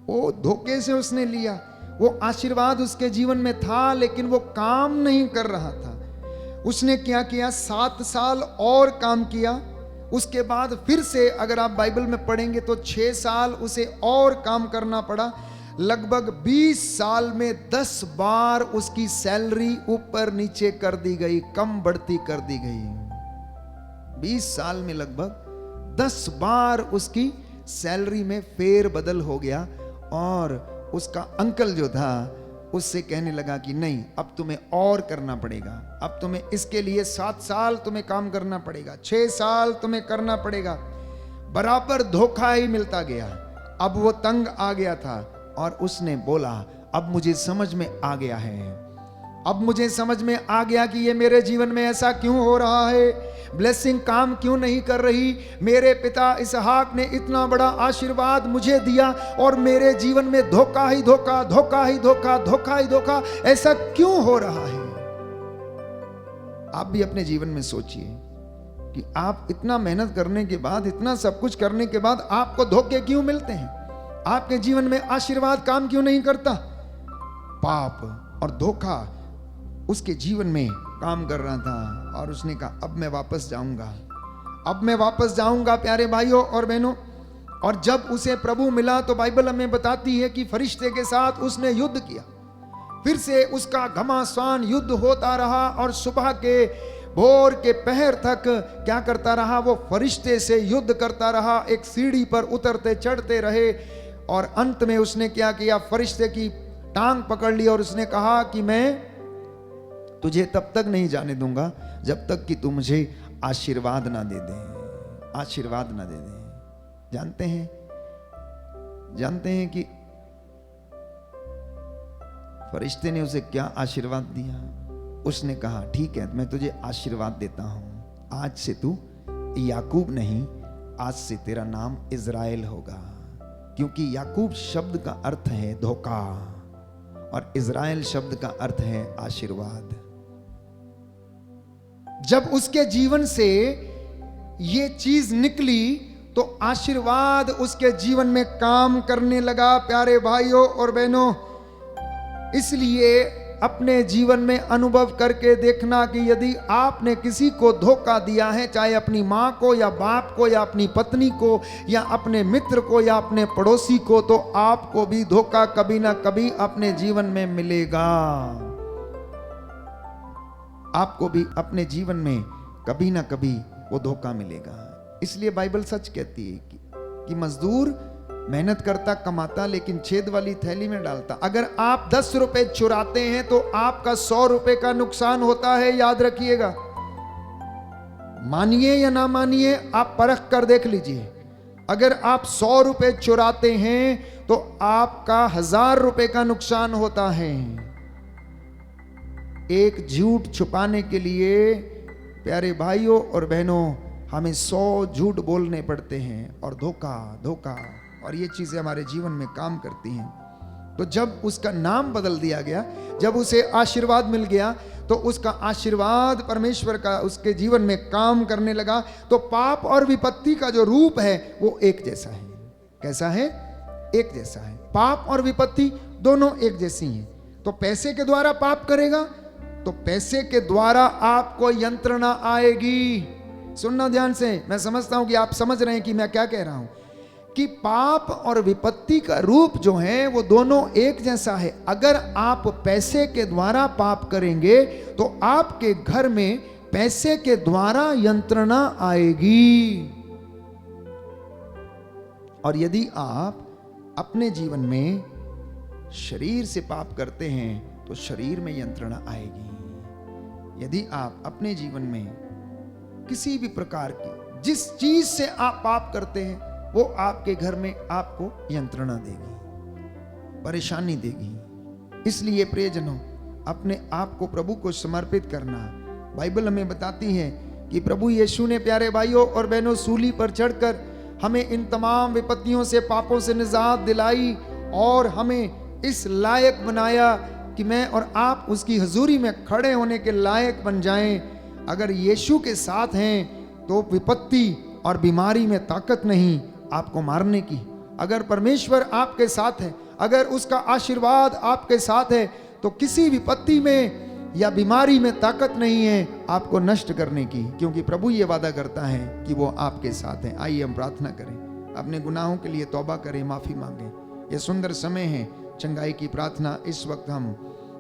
वो धोखे से उसने लिया। वो आशीर्वाद उसके जीवन में था, लेकिन वो काम नहीं कर रहा था। उसने क्या किया, 7 साल और काम किया। उसके बाद फिर से अगर आप बाइबल में पढ़ेंगे तो 6 साल उसे और काम करना पड़ा। लगभग 20 साल में 10 बार उसकी सैलरी ऊपर नीचे कर दी गई, कम बढ़ती कर दी गई। 20 साल में लगभग 10 बार उसकी सैलरी में फेर बदल हो गया। और उसका अंकल जो था उससे कहने लगा कि नहीं, अब तुम्हें और करना पड़ेगा, अब तुम्हें इसके लिए 7 साल तुम्हें काम करना पड़ेगा, 6 साल तुम्हें करना पड़ेगा। बराबर धोखा ही मिलता गया। अब वो तंग आ गया था और उसने बोला, अब मुझे समझ में आ गया है, अब मुझे समझ में आ गया कि ये मेरे जीवन में ऐसा क्यों हो रहा है, ब्लेसिंग काम क्यों नहीं कर रही। मेरे पिता इसहाक ने इतना बड़ा आशीर्वाद मुझे दिया और मेरे जीवन में धोखा ही धोखा, धोखा ही धोखा, धोखा ही धोखा, ऐसा क्यों हो रहा है? आप भी अपने जीवन में सोचिए कि आप इतना मेहनत करने के बाद, इतना सब कुछ करने के बाद आपको धोखे क्यों मिलते हैं? आपके जीवन में आशीर्वाद काम क्यों नहीं करता? पाप और धोखा उसके जीवन में काम कर रहा था और उसने कहा, अब मैं वापस जाऊंगा, अब मैं वापस जाऊंगा। प्यारे भाइयों और बहनों, और जब उसे प्रभु मिला तो बाइबल हमें बताती है कि फरिश्ते के साथ उसने युद्ध किया। फिर से उसका घमासान युद्ध होता रहा और सुबह के भोर के पहर तक क्या करता रहा, वो फरिश्ते से युद्ध करता रहा। एक सीढ़ी पर उतरते चढ़ते रहे और अंत में उसने क्या किया, फरिश्ते की टांग पकड़ ली और उसने कहा कि मैं तुझे तब तक नहीं जाने दूंगा जब तक कि तू मुझे आशीर्वाद ना दे दे, आशीर्वाद ना दे दे। जानते हैं कि फरिश्ते ने उसे क्या आशीर्वाद दिया? उसने कहा, ठीक है, मैं तुझे आशीर्वाद देता हूं, आज से तू याकूब नहीं, आज से तेरा नाम इज़राइल होगा। क्योंकि याकूब शब्द का अर्थ है धोखा और इज़राइल शब्द का अर्थ है आशीर्वाद। जब उसके जीवन से ये चीज निकली तो आशीर्वाद उसके जीवन में काम करने लगा। प्यारे भाइयों और बहनों, इसलिए अपने जीवन में अनुभव करके देखना कि यदि आपने किसी को धोखा दिया है, चाहे अपनी माँ को या बाप को या अपनी पत्नी को या अपने मित्र को या अपने पड़ोसी को, तो आपको भी धोखा कभी ना कभी अपने जीवन में मिलेगा। आपको भी अपने जीवन में कभी ना कभी वो धोखा मिलेगा। इसलिए बाइबल सच कहती है कि मजदूर मेहनत करता कमाता लेकिन छेद वाली थैली में डालता। अगर आप 10 रुपए चुराते हैं तो आपका 100 रुपए का नुकसान होता है, याद रखिएगा। मानिए या ना मानिए, आप परख कर देख लीजिए। अगर आप 100 रुपए चुराते हैं तो आपका 1000 रुपए का नुकसान होता है। एक झूठ छुपाने के लिए प्यारे भाइयों और बहनों हमें 100 झूठ बोलने पड़ते हैं और धोखा और ये चीजें हमारे जीवन में काम करती हैं। तो जब उसका नाम बदल दिया गया, जब उसे आशीर्वाद मिल गया, तो उसका आशीर्वाद परमेश्वर का उसके जीवन में काम करने लगा। तो पाप और विपत्ति का जो रूप है वो एक जैसा है। कैसा है? एक जैसा है। पाप और विपत्ति दोनों एक जैसी हैं। तो पैसे के द्वारा पाप करेगा तो पैसे के द्वारा आपको यंत्रणा आएगी। सुनना ध्यान से, मैं समझता हूं कि आप समझ रहे हैं कि मैं क्या कह रहा हूं, कि पाप और विपत्ति का रूप जो है वो दोनों एक जैसा है। अगर आप पैसे के द्वारा पाप करेंगे तो आपके घर में पैसे के द्वारा यंत्रणा आएगी। और यदि आप अपने जीवन में शरीर से पाप करते हैं तो शरीर में यंत्रणा आएगी। यदि आप अपने जीवन में किसी भी प्रकार की जिस चीज से आप पाप करते हैं वो आपके घर में आपको यंत्रणा देगी, परेशानी देगी। इसलिए प्रियजनों, अपने आप को प्रभु को समर्पित करना। बाइबल हमें बताती है कि प्रभु यीशु ने प्यारे भाइयों और बहनों सूली पर चढ़कर हमें इन तमाम विपत्तियों से, पापों से निजात दिलाई और हमें इस लायक बनाया कि मैं और आप उसकी हजूरी में खड़े होने के लायक बन जाएं। अगर यीशु के साथ हैं तो विपत्ति और बीमारी में ताकत नहीं आपको मारने की। अगर परमेश्वर आपके साथ है, अगर उसका आशीर्वाद आपके साथ है, तो किसी विपत्ति में या बीमारी में ताकत नहीं है आपको नष्ट करने की, क्योंकि प्रभु ये वादा करता है कि वो आपके साथ है। आइए हम प्रार्थना करें, अपने गुनाहों के लिए तौबा करें, माफी मांगें। ये सुंदर समय है चंगाई की प्रार्थना इस वक्त हम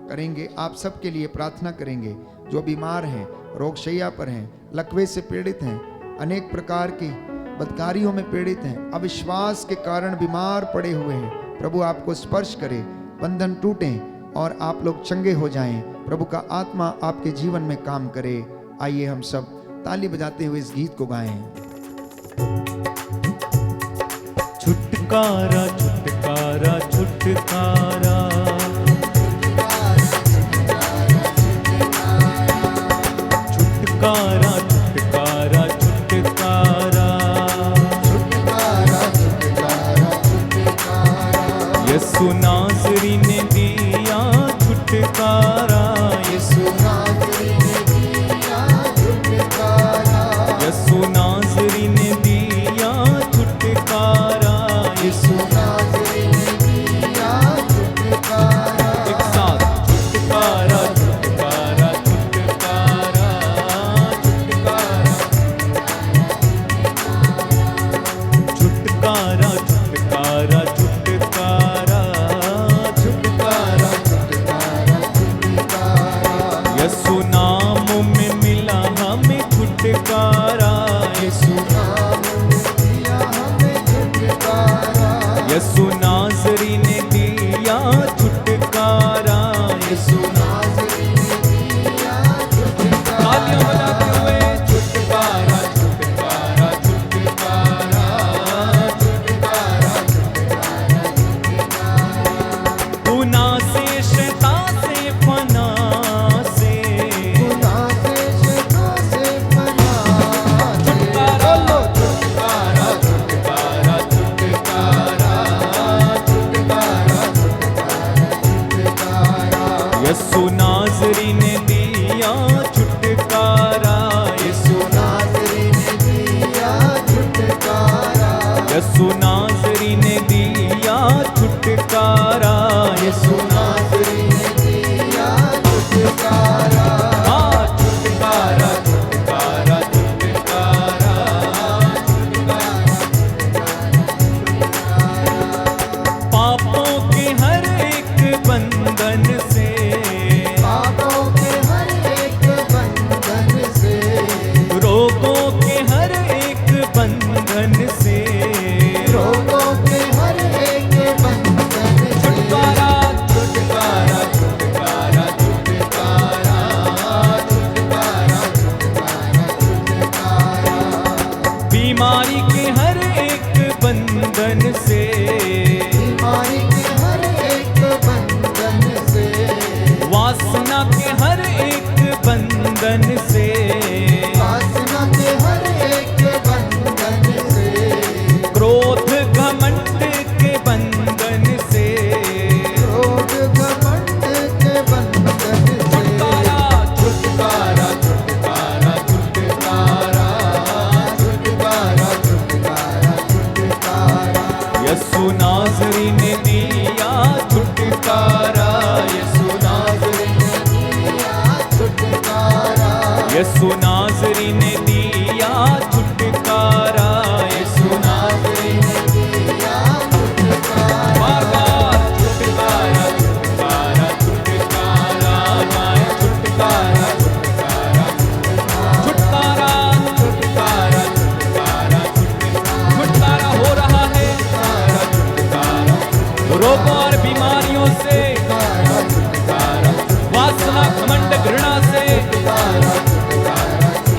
करेंगे। आप सबके लिए प्रार्थना करेंगे जो बीमार हैं, रोगशैया पर हैं, लकवे से पीड़ित हैं, अनेक प्रकार की बदकारियों में पीड़ित हैं, अविश्वास के कारण बीमार पड़े हुए हैं। प्रभु आपको स्पर्श करे, बंधन टूटें और आप लोग चंगे हो जाएं। प्रभु का आत्मा आपके जीवन में काम करे। आइए हम सब ताली बजाते हुए इस गीत को गाएं। छुटकारा छुटकारा छुटकारा, छुटकारा छुटकारा छुटकारा, यीशु नासरी ने दिया छुटकारा, यीशु नासरी ने दिया छुटकारा, यीशु नासरी ने दिया छुटकारा, यीशु नासरी ने दिया छुटकारा। एक साथ छुटकारा छुटकारा छुटकारा छुटकारा, छुटकारा छुटकारा छुटकारा छुटकारा छुटकारा छुटकारा, यीशु नाम में मिला हमें छुटकारा, यीशु नाम में दिया हमें छुटकारा, यीशु नासरी ने दिया छुटकारा, यीशु नासरी ने दिया छुटकारा। तालियां बजाते हुए छुटकारा छुटकारा छुटकारा छुटकारा छुटकारा छुटकारा, गुनाह से शैतान से फना से, गुनाह से शैतान से फना से, छुटकारा छुटकारा छुटकारा छुटकारा बीमारी के हर एक बंधन से, बीमारी के हर एक बंधन से, वासना के हर एक बंधन से, वासना के हर एक बंधन से, क्रोध घमंड के बंधन से, क्रोध घमंड के बंधन से, छुटकारा छुटकारा छुटकारा छुटकारा छुटकारा छुटकारा छुटकारा यीशु नाज़री ने दिया छुटकारा, यीशु नाज़री ने, छुटकारा यीशु नाज़री ने दिया छुटकारा, यीशु नाज़री ने बार बार छुटकारा छुटकारा छुटकारा माय छुटकारा छुटकारा छुटकारा छुटकारा छुटकारा हो रहा है रोगों और बीमारियों से, वासना घमंड घृणा से,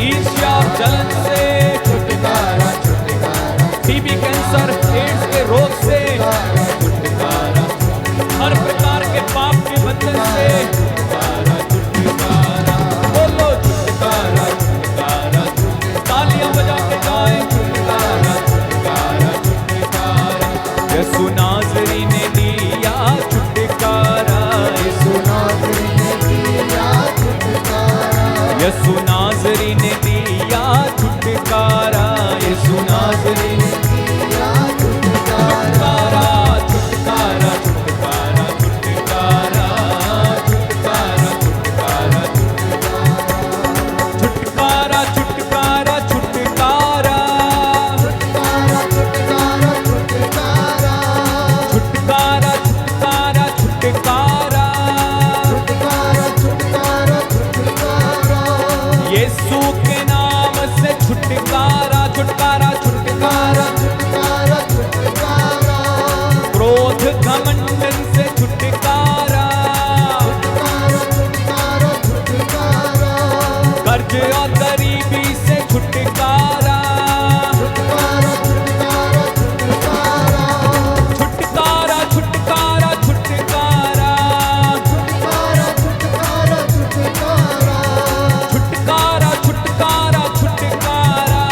ईर्ष्या और जलन से, टीबी कैंसर एड्स के रोग से, हर प्रकार के पाप के बंधन से, बोलो छुटकारा छुटकारा, तालियां बजा के गाएं छुटकारा छुटकारा छुटकारा, यीशु नाज़री ने दिया छुटकारा, यीशु नाज़री ने दिया छुटकारा यीशु नाज़री ने दिया छुटकारा, यीशु नाज़री ने दिया छुटकारा छुटकारा छुटकारा छुटकारा छुटकारा छुटकारा छुटकारा छुटकारा छुटकारा छुटकारा छुटकारा छुटकारा छुटकारा छुटकारा छुटकारा यीशु के नाम से छुटकारा छुटकारा छुटकारा क्रोध घमंडन से छुटकारा, कर्ज और गरीबी से छुटकारा, छुटकारा छुटकारा छुटकारा छुटकारा छुटकारा छुटकारा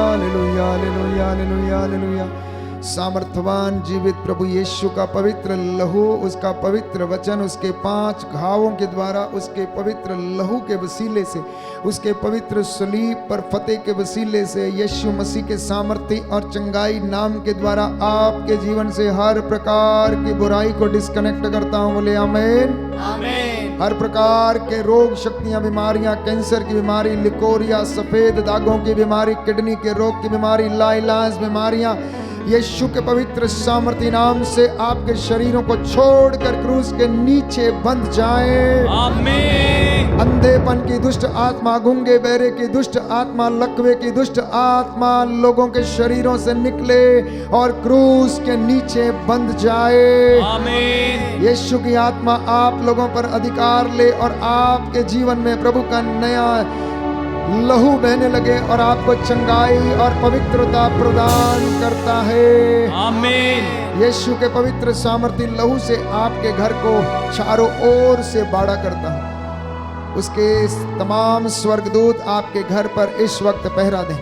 हालेलुया हालेलुया हालेलुया हालेलुया हालेलुया। सामर्थवान जीवित प्रभु यीशु का पवित्र लहू, उसका पवित्र वचन, उसके 5 घावों के द्वारा, उसके पवित्र लहू के वसीले से, उसके पवित्र सलीब पर फतेह के वसीले से, यीशु मसीह के सामर्थ्य और चंगाई नाम के द्वारा आपके जीवन से हर प्रकार की बुराई को डिस्कनेक्ट करता हूं। बोले आमीन आमीन। हर प्रकार के रोग, शक्तियां, बीमारियां, कैंसर की बीमारी, लिकोरिया, सफेद दागों की बीमारी, किडनी के रोग की बीमारी, लाइलाज बीमारियां यीशु के पवित्र सामर्थ्य नाम से आपके शरीरों को छोड़कर क्रूस के नीचे बंध जाएं। आमीन। अंधेपन की दुष्ट आत्मा, गूंगे बहरे की दुष्ट आत्मा, लकवे की दुष्ट आत्मा लोगों के शरीरों से निकले और क्रूस के नीचे बंध जाए। आमीन। यीशु की आत्मा आप लोगों पर अधिकार ले और आपके जीवन में प्रभु का नया लहू बहने लगे और आपको चंगाई और पवित्रता प्रदान करता है। आमीन। यीशु के पवित्र सामर्थ्य लहू से आपके घर को चारों ओर से बाड़ा करता हूं। उसके तमाम स्वर्गदूत आपके घर पर इस वक्त पहरा दें।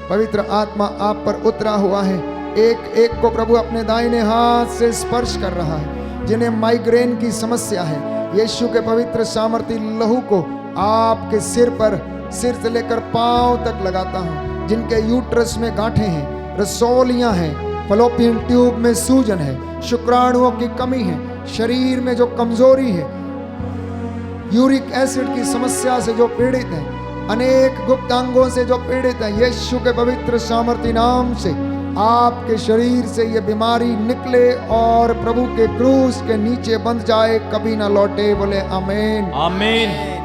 पवित्र आत्मा आप पर उतरा हुआ है। एक एक को प्रभु अपने दाहिने हाथ से स्पर्श कर रहा है। जिन्हें माइग्रेन की समस्या है, यीशु के पवित्र सामर्थ्य लहू को आपके सिर पर, सिर से लेकर पांव तक लगाता हूं। जिनके यूट्रस में गांठें हैं, रसौलियां हैं, फलोपियन ट्यूब में सूजन है, शुक्राणुओं की कमी है, शरीर में जो कमजोरी है, यूरिक एसिड की समस्या से जो पीड़ित हैं, अनेक गुप्तांगों से जो पीड़ित हैं, यीशु के पवित्र सामर्थ्य नाम से आपके शरीर से ये बीमारी निकले और प्रभु के क्रूस के नीचे बंध जाए, कभी ना लौटे। बोले आमीन आमीन।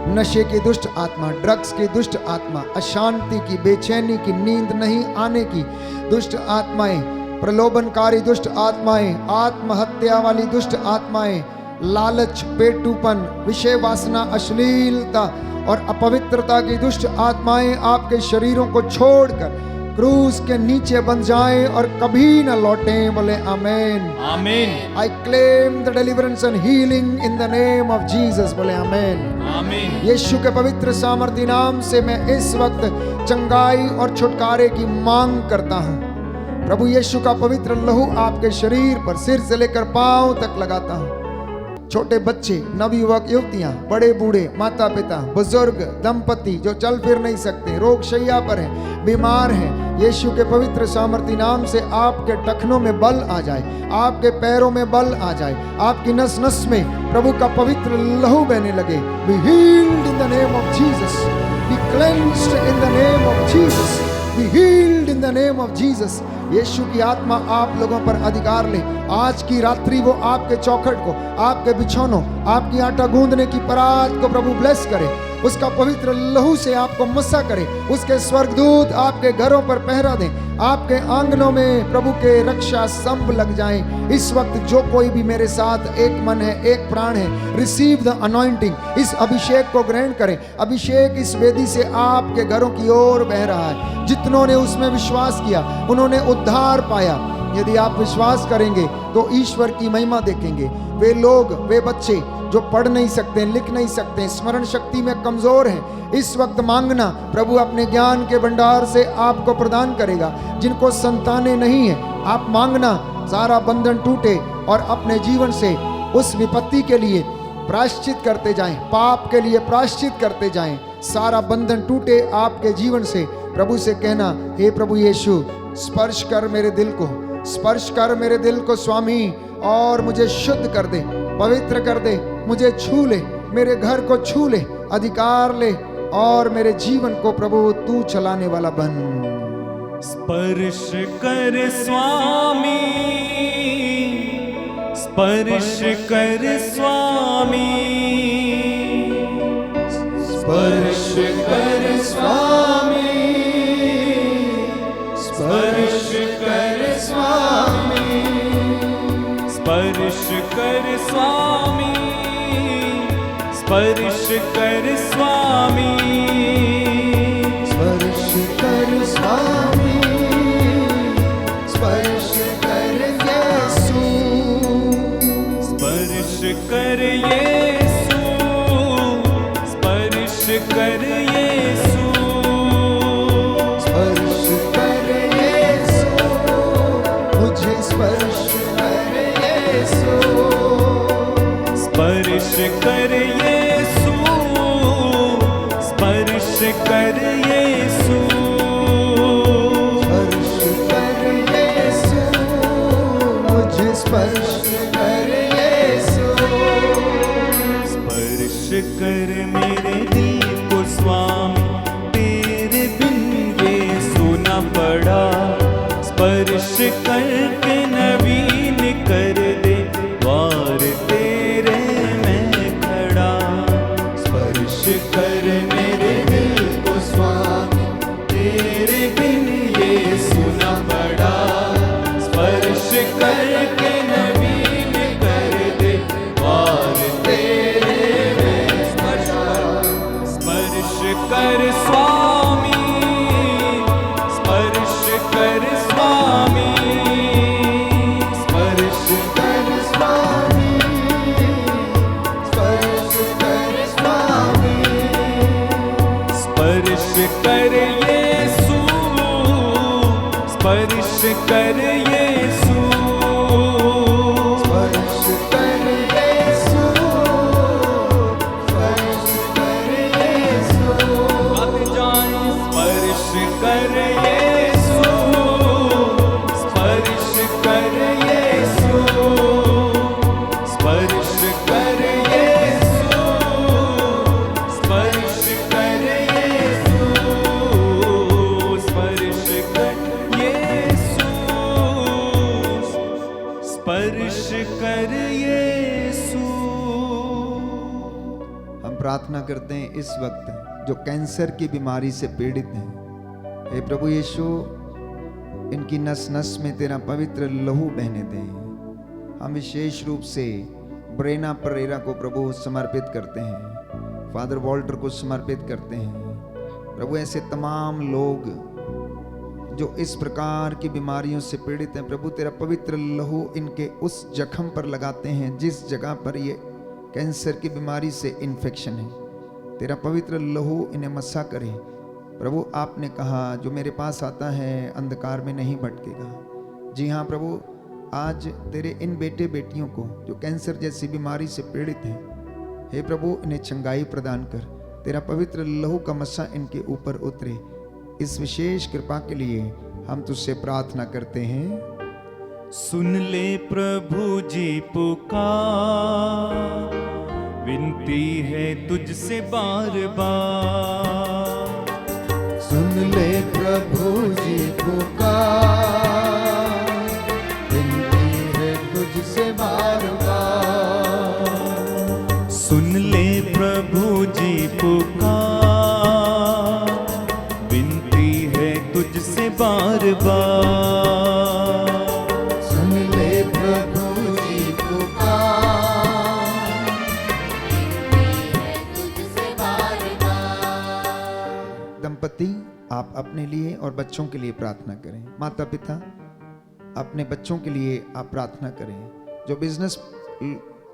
नशे की दुष्ट आत्मा, ड्रग्स की दुष्ट आत्मा, अशांति की, बेचैनी की, नींद नहीं आने की दुष्ट आत्माएं, प्रलोभनकारी दुष्ट आत्माएं, आत्महत्या वाली दुष्ट आत्माएं, लालच, पेटूपन, विषय वासना, अश्लीलता और अपवित्रता की दुष्ट आत्माएं आपके शरीरों को छोड़कर क्रूस के नीचे बंध जाएं और कभी न लौटें। बोले आमीन आमीन। I claim the deliverance and healing in the name of Jesus. बोले आमीन आमीन। यीशु के पवित्र सामर्थ्य नाम से मैं इस वक्त चंगाई और छुटकारे की मांग करता हूं। प्रभु यीशु का पवित्र लहू आपके शरीर पर, सिर से लेकर पांव तक लगाता हूं। छोटे बच्चे, नवयुवक युवतियां, बड़े बूढ़े, माता पिता, बुजुर्ग, दंपति जो चल फिर नहीं सकते, रोग शैया पर हैं, बीमार हैं, यीशु के पवित्र सामर्थ्य नाम से आपके टखनों में बल आ जाए, आपके पैरों में बल आ जाए, आपकी नस नस में प्रभु का पवित्र लहू बहने लगे। Be healed in the name of Jesus, be cleansed in the name of Jesus, be healed in the name of Jesus. यीशु की आत्मा आप लोगों पर अधिकार ले। आज की रात्रि वो आपके चौखट को, आपके बिछौनों, आपकी आटा गूंदने की परात को प्रभु ब्लेस करे। उसका पवित्र लहू से आपको मस्सा करे। उसके स्वर्गदूत आपके घरों पर पहरा दें। आपके आंगनों में प्रभु के रक्षा स्तंभ लग जाएं। इस वक्त जो कोई भी मेरे साथ एक मन है, एक प्राण है, रिसीव द अनॉइंटिंग। इस अभिषेक को ग्रहण करें। अभिषेक इस वेदी से आपके घरों की ओर बह रहा है। जितनों ने उसमें विश्वास किया उन्होंने उद्धार पाया। यदि आप विश्वास करेंगे तो ईश्वर की महिमा देखेंगे। वे लोग, वे बच्चे जो पढ़ नहीं सकते, लिख नहीं सकते, स्मरण शक्ति में कमजोर हैं, इस वक्त मांगना, प्रभु अपने ज्ञान के भंडार से आपको प्रदान करेगा। जिनको संतानें नहीं है, आप मांगना, सारा बंधन टूटे और अपने जीवन से उस विपत्ति के लिए प्रायश्चित करते जाएं, पाप के लिए प्रायश्चित करते जाएं। सारा बंधन टूटे आपके जीवन से। प्रभु से कहना, हे प्रभु यीशु, स्पर्श कर मेरे दिल को, स्पर्श कर मेरे दिल को स्वामी, और मुझे शुद्ध कर दे, पवित्र कर दे, मुझे छू ले, मेरे घर को छू ले, अधिकार ले, और मेरे जीवन को प्रभु तू चलाने वाला बन। स्पर्श कर स्वामी, स्पर्श कर स्वामी, स्पर्श कर स्वामी, स्पर्श कर स्वामी, स्पर्श कर स्वामी, स्पर्श कर स्वामी, स्पर्श कर स्वामी, स्पर्श कर यीशु, स्पर्श कर यीशु, स्पर्श कर यीशु, स्पर्श कर यीशु, स्पर्श कर यीशु, स्पर्श कर यीशु, मुझे स्पर्श कर यीशु, स्पर्श कर मेरे दिल को स्वामी, तेरे बिन यीशु न पड़ा, स्पर्श करके नवीन कर दे द्वार तेरे मैं खड़ा, स्पर्श कर मेरे दिल को स्वामी, तेरे बिन यीशु न पड़ा, स्पर्श करके नवीन कर दे द्वार तेरे मैं खड़ा, स्पर्श कर स्वामी, स्पर्श कर स्वामी, स्पर्श कर स्वामी, स्पर्श कर स्वामी, स्पर्श कर यीशु, स्पर्श कर यीशु, स्पर्श कर यीशु, स्पर्श कर यीशु, गाते जाएं, स्पर्श कर यीशु, स्पर्श कर यीशु, स्पर्श कर यीशु, स्पर्श कर यीशु, स्पर्श कर यीशु, स्पर्श कर यीशु। हम प्रार्थना करते हैं इस वक्त जो कैंसर की बीमारी से पीड़ित हैं, हे प्रभु यीशु इनकी नस नस में तेरा पवित्र लहू बहने दे। हम विशेष रूप से ब्रेना परेरा को प्रभु समर्पित करते हैं, फादर वॉल्टर को समर्पित करते हैं। प्रभु ऐसे तमाम लोग जो इस प्रकार की बीमारियों से पीड़ित हैं, प्रभु तेरा पवित्र लहू इनके उस जख्म पर लगाते हैं जिस जगह पर ये कैंसर की बीमारी से इन्फेक्शन है। तेरा पवित्र लहू इन्हें मसा करे। प्रभु आपने कहा जो मेरे पास आता है अंधकार में नहीं भटकेगा। जी हाँ प्रभु, आज तेरे इन बेटे बेटियों को जो कैंसर जैसी बीमारी से पीड़ित हैं, हे प्रभु इन्हें चंगाई प्रदान कर। तेरा पवित्र लहू का मसा इनके ऊपर उतरे। इस विशेष कृपा के लिए हम तुझसे प्रार्थना करते हैं। सुन ले प्रभु जी पुकार, विनती है तुझसे बार बार। सुन ले प्रभु जी पुकार, विनती है तुझसे बार बार। सुन ले प्रभु जी पुकार, विनती है तुझसे बार बार। सुन ले प्रभु जी पुकार, विनती है तुझसे बार बार। दंपति आप अपने लिए और बच्चों के लिए प्रार्थना करें। माता पिता अपने बच्चों के लिए आप प्रार्थना करें। जो बिजनेस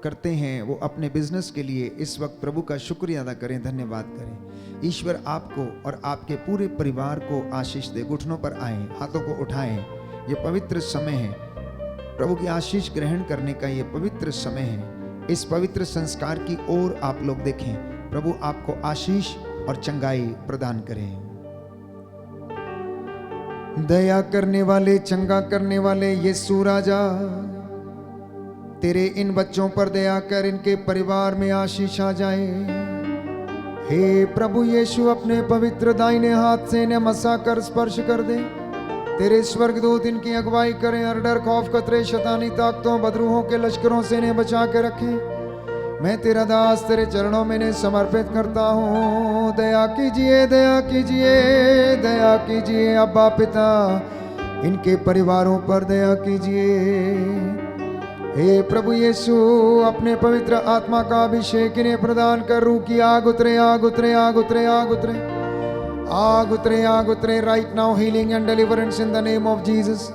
करते हैं वो अपने बिजनेस के लिए इस वक्त प्रभु का शुक्रिया अदा करें, धन्यवाद करें। ईश्वर आपको और आपके पूरे परिवार को आशीष दे। घुटनों पर आए, हाथों को उठाएं। ये पवित्र समय है, प्रभु की आशीष ग्रहण करने का ये पवित्र समय है। इस पवित्र संस्कार की ओर आप लोग देखें। प्रभु आपको आशीष और चंगाई प्रदान करें। दया करने वाले, चंगा करने वाले यीशु राजा, तेरे इन बच्चों पर दया कर, इनके परिवार में आशीष आ जाए। हे प्रभु यीशु, अपने पवित्र दाहिने हाथ से इन्हें मसा कर स्पर्श कर दे। तेरे स्वर्गदूत इनकी अगुवाई करें। हर डर, खौफ, खतरे, शैतानी ताकतों, बदरूहों के लश्करों से इन्हें बचा के रखें। मैं तेरा दास तेरे चरणों में इन्हें समर्पित करता हूँ। दया कीजिए, दया कीजिए, दया कीजिए अब्बा पिता, इनके परिवारों पर दया कीजिए। हे प्रभु यीशु, अपने पवित्र आत्मा का अभिषेक इन्हें प्रदान कर। रूह की आग उतरे, आग उतरे, आग उतरे, आग उतरे, आग उतरे, आग उतरे। Right now healing and deliverance in the name of Jesus.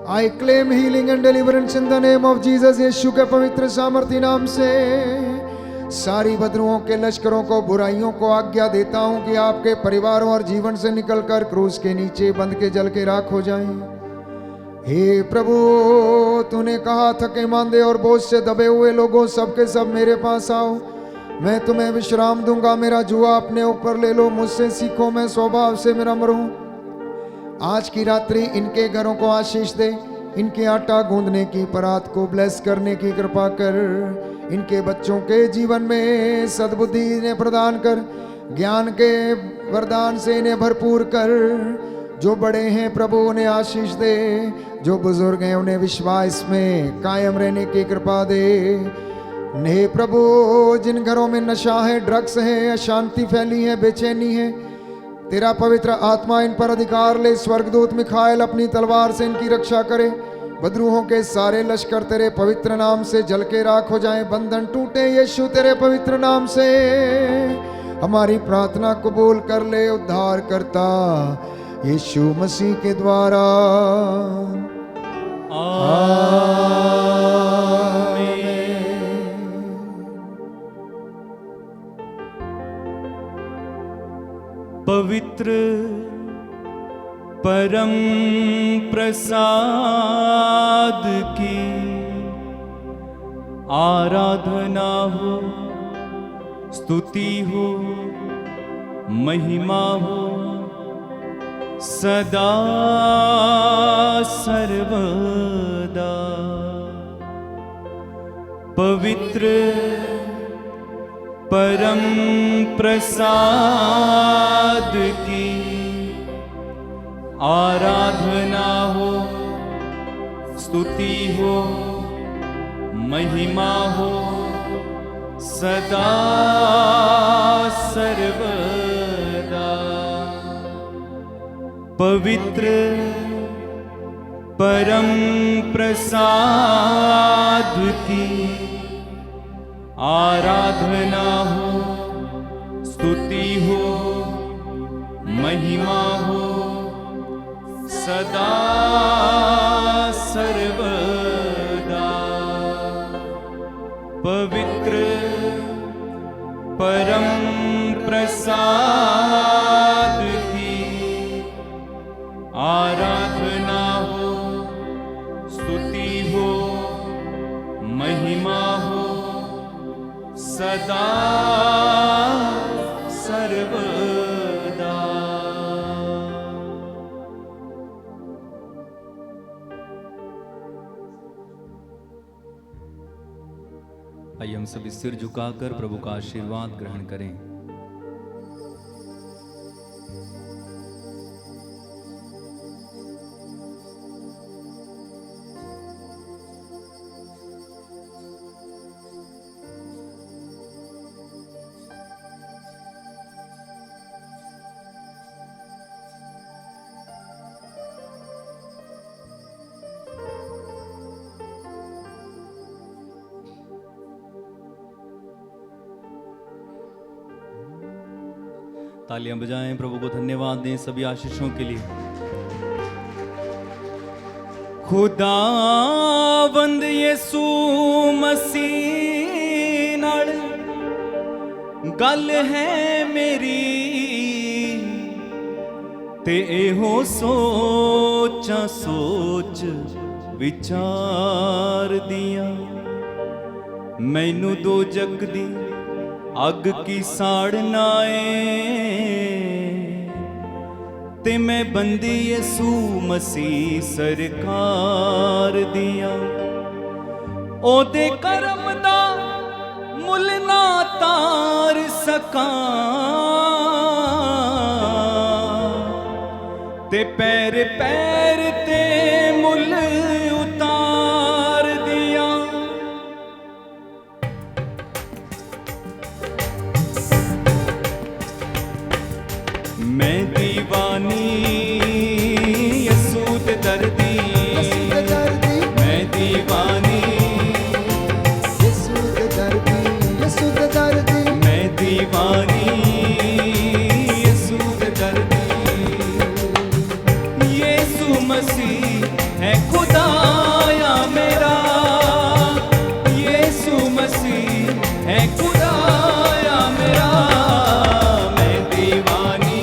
I claim healing and deliverance in the name of Jesus. यीशु के पवित्र सामर्थी नाम से सारी बदरुओं के लश्करों को, बुराइयों को आज्ञा देता हूं कि आपके परिवारों और जीवन से निकलकर क्रूस के नीचे बंद के जल के राख हो जाएं। हे प्रभु, तूने कहा थके मांदे और बोझ से दबे हुए लोगों सबके सब मेरे पास आओ, मैं तुम्हें विश्राम दूंगा। मेरा जुआ अपने ऊपर ले लो, मुझसे सीखो, मैं स्वभाव से विनम्र हूं। आज की रात्रि इनके घरों को आशीष दे, इनके आटा गूंदने की परात को ब्लेस करने की कृपा कर, इनके बच्चों के जीवन में सद्बुद्धि इन्हें प्रदान कर, ज्ञान के वरदान से इन्हें भरपूर कर। जो बड़े हैं प्रभु उन्हें आशीष दे, जो बुजुर्ग हैं उन्हें विश्वास में कायम रहने की कृपा दे। हे प्रभु, जिन घरों में नशा है, ड्रग्स है, अशांति फैली है, बेचैनी है, तेरा पवित्र आत्मा इन पर अधिकार ले। स्वर्गदूत मिखाएल अपनी तलवार से इनकी रक्षा करे। बदरूहों के सारे लश्कर तेरे पवित्र नाम से जल के राख हो जाएं, बंधन टूटे यीशु तेरे पवित्र नाम से। हमारी प्रार्थना कबूल कर ले उद्धार करता यीशु मसीह के द्वारा। पवित्र परम प्रसाद की आराधना हो, स्तुति हो, महिमा हो सदा सर्वदा। पवित्र परम प्रसाद की आराधना हो, स्तुति हो, महिमा हो सदा सर्वदा। पवित्र परम प्रसाद की आराधना हो, स्तुति हो, महिमा हो सदा सर्वदा। पवित्र परम प्रसाद की आराधना हो, स्तुति हो, महिमा हो सदा सर्वदा। आइए हम सभी सिर झुकाकर प्रभु का आशीर्वाद ग्रहण करें। तालियां बजाएं, प्रभु को धन्यवाद दें सभी आशीषों के लिए। खुदावंद यीशु मसीह नाल गल है मेरी, ते एहो सोचा सोच विचार दिया। मैनू दो जग दी अग की साड़ नाए, ते मैं बंदी यीशु मसीह सरकार दिया। ओदे करम दा मुल ना तार सका, ते पैर पैर ते मुल उतार दिया। मैं दीवानी यीशु दे दर्दी, मैं दीवानी यीशु दे दर्दी, यीशु दे दर्दी, मैं दीवानी यीशु दे दर्दी। यीशु मसीह है खुदाया मेरा, यीशु मसीह है खुदाया मेरा। मैं दीवानी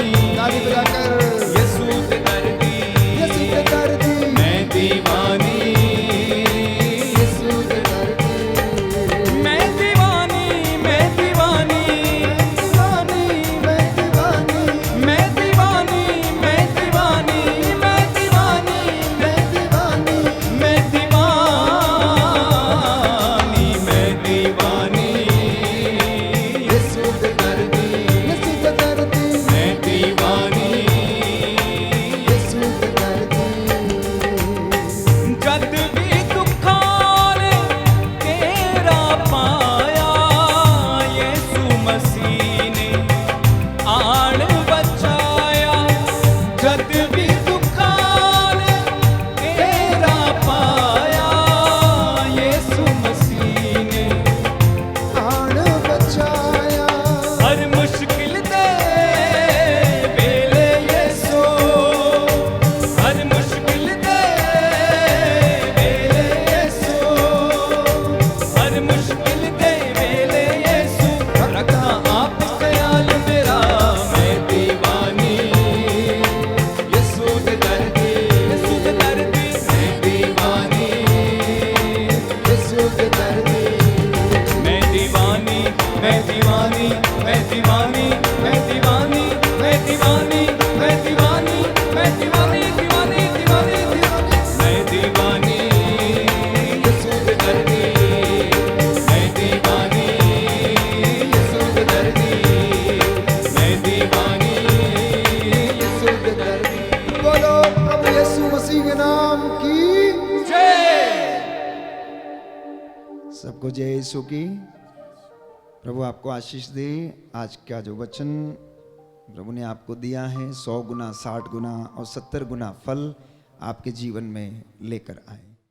मसीह के नाम की सबको जय यीशु की। प्रभु आपको आशीष दे। आज का जो वचन प्रभु ने आपको दिया है 100 गुना, 60 गुना और 70 गुना फल आपके जीवन में लेकर आए।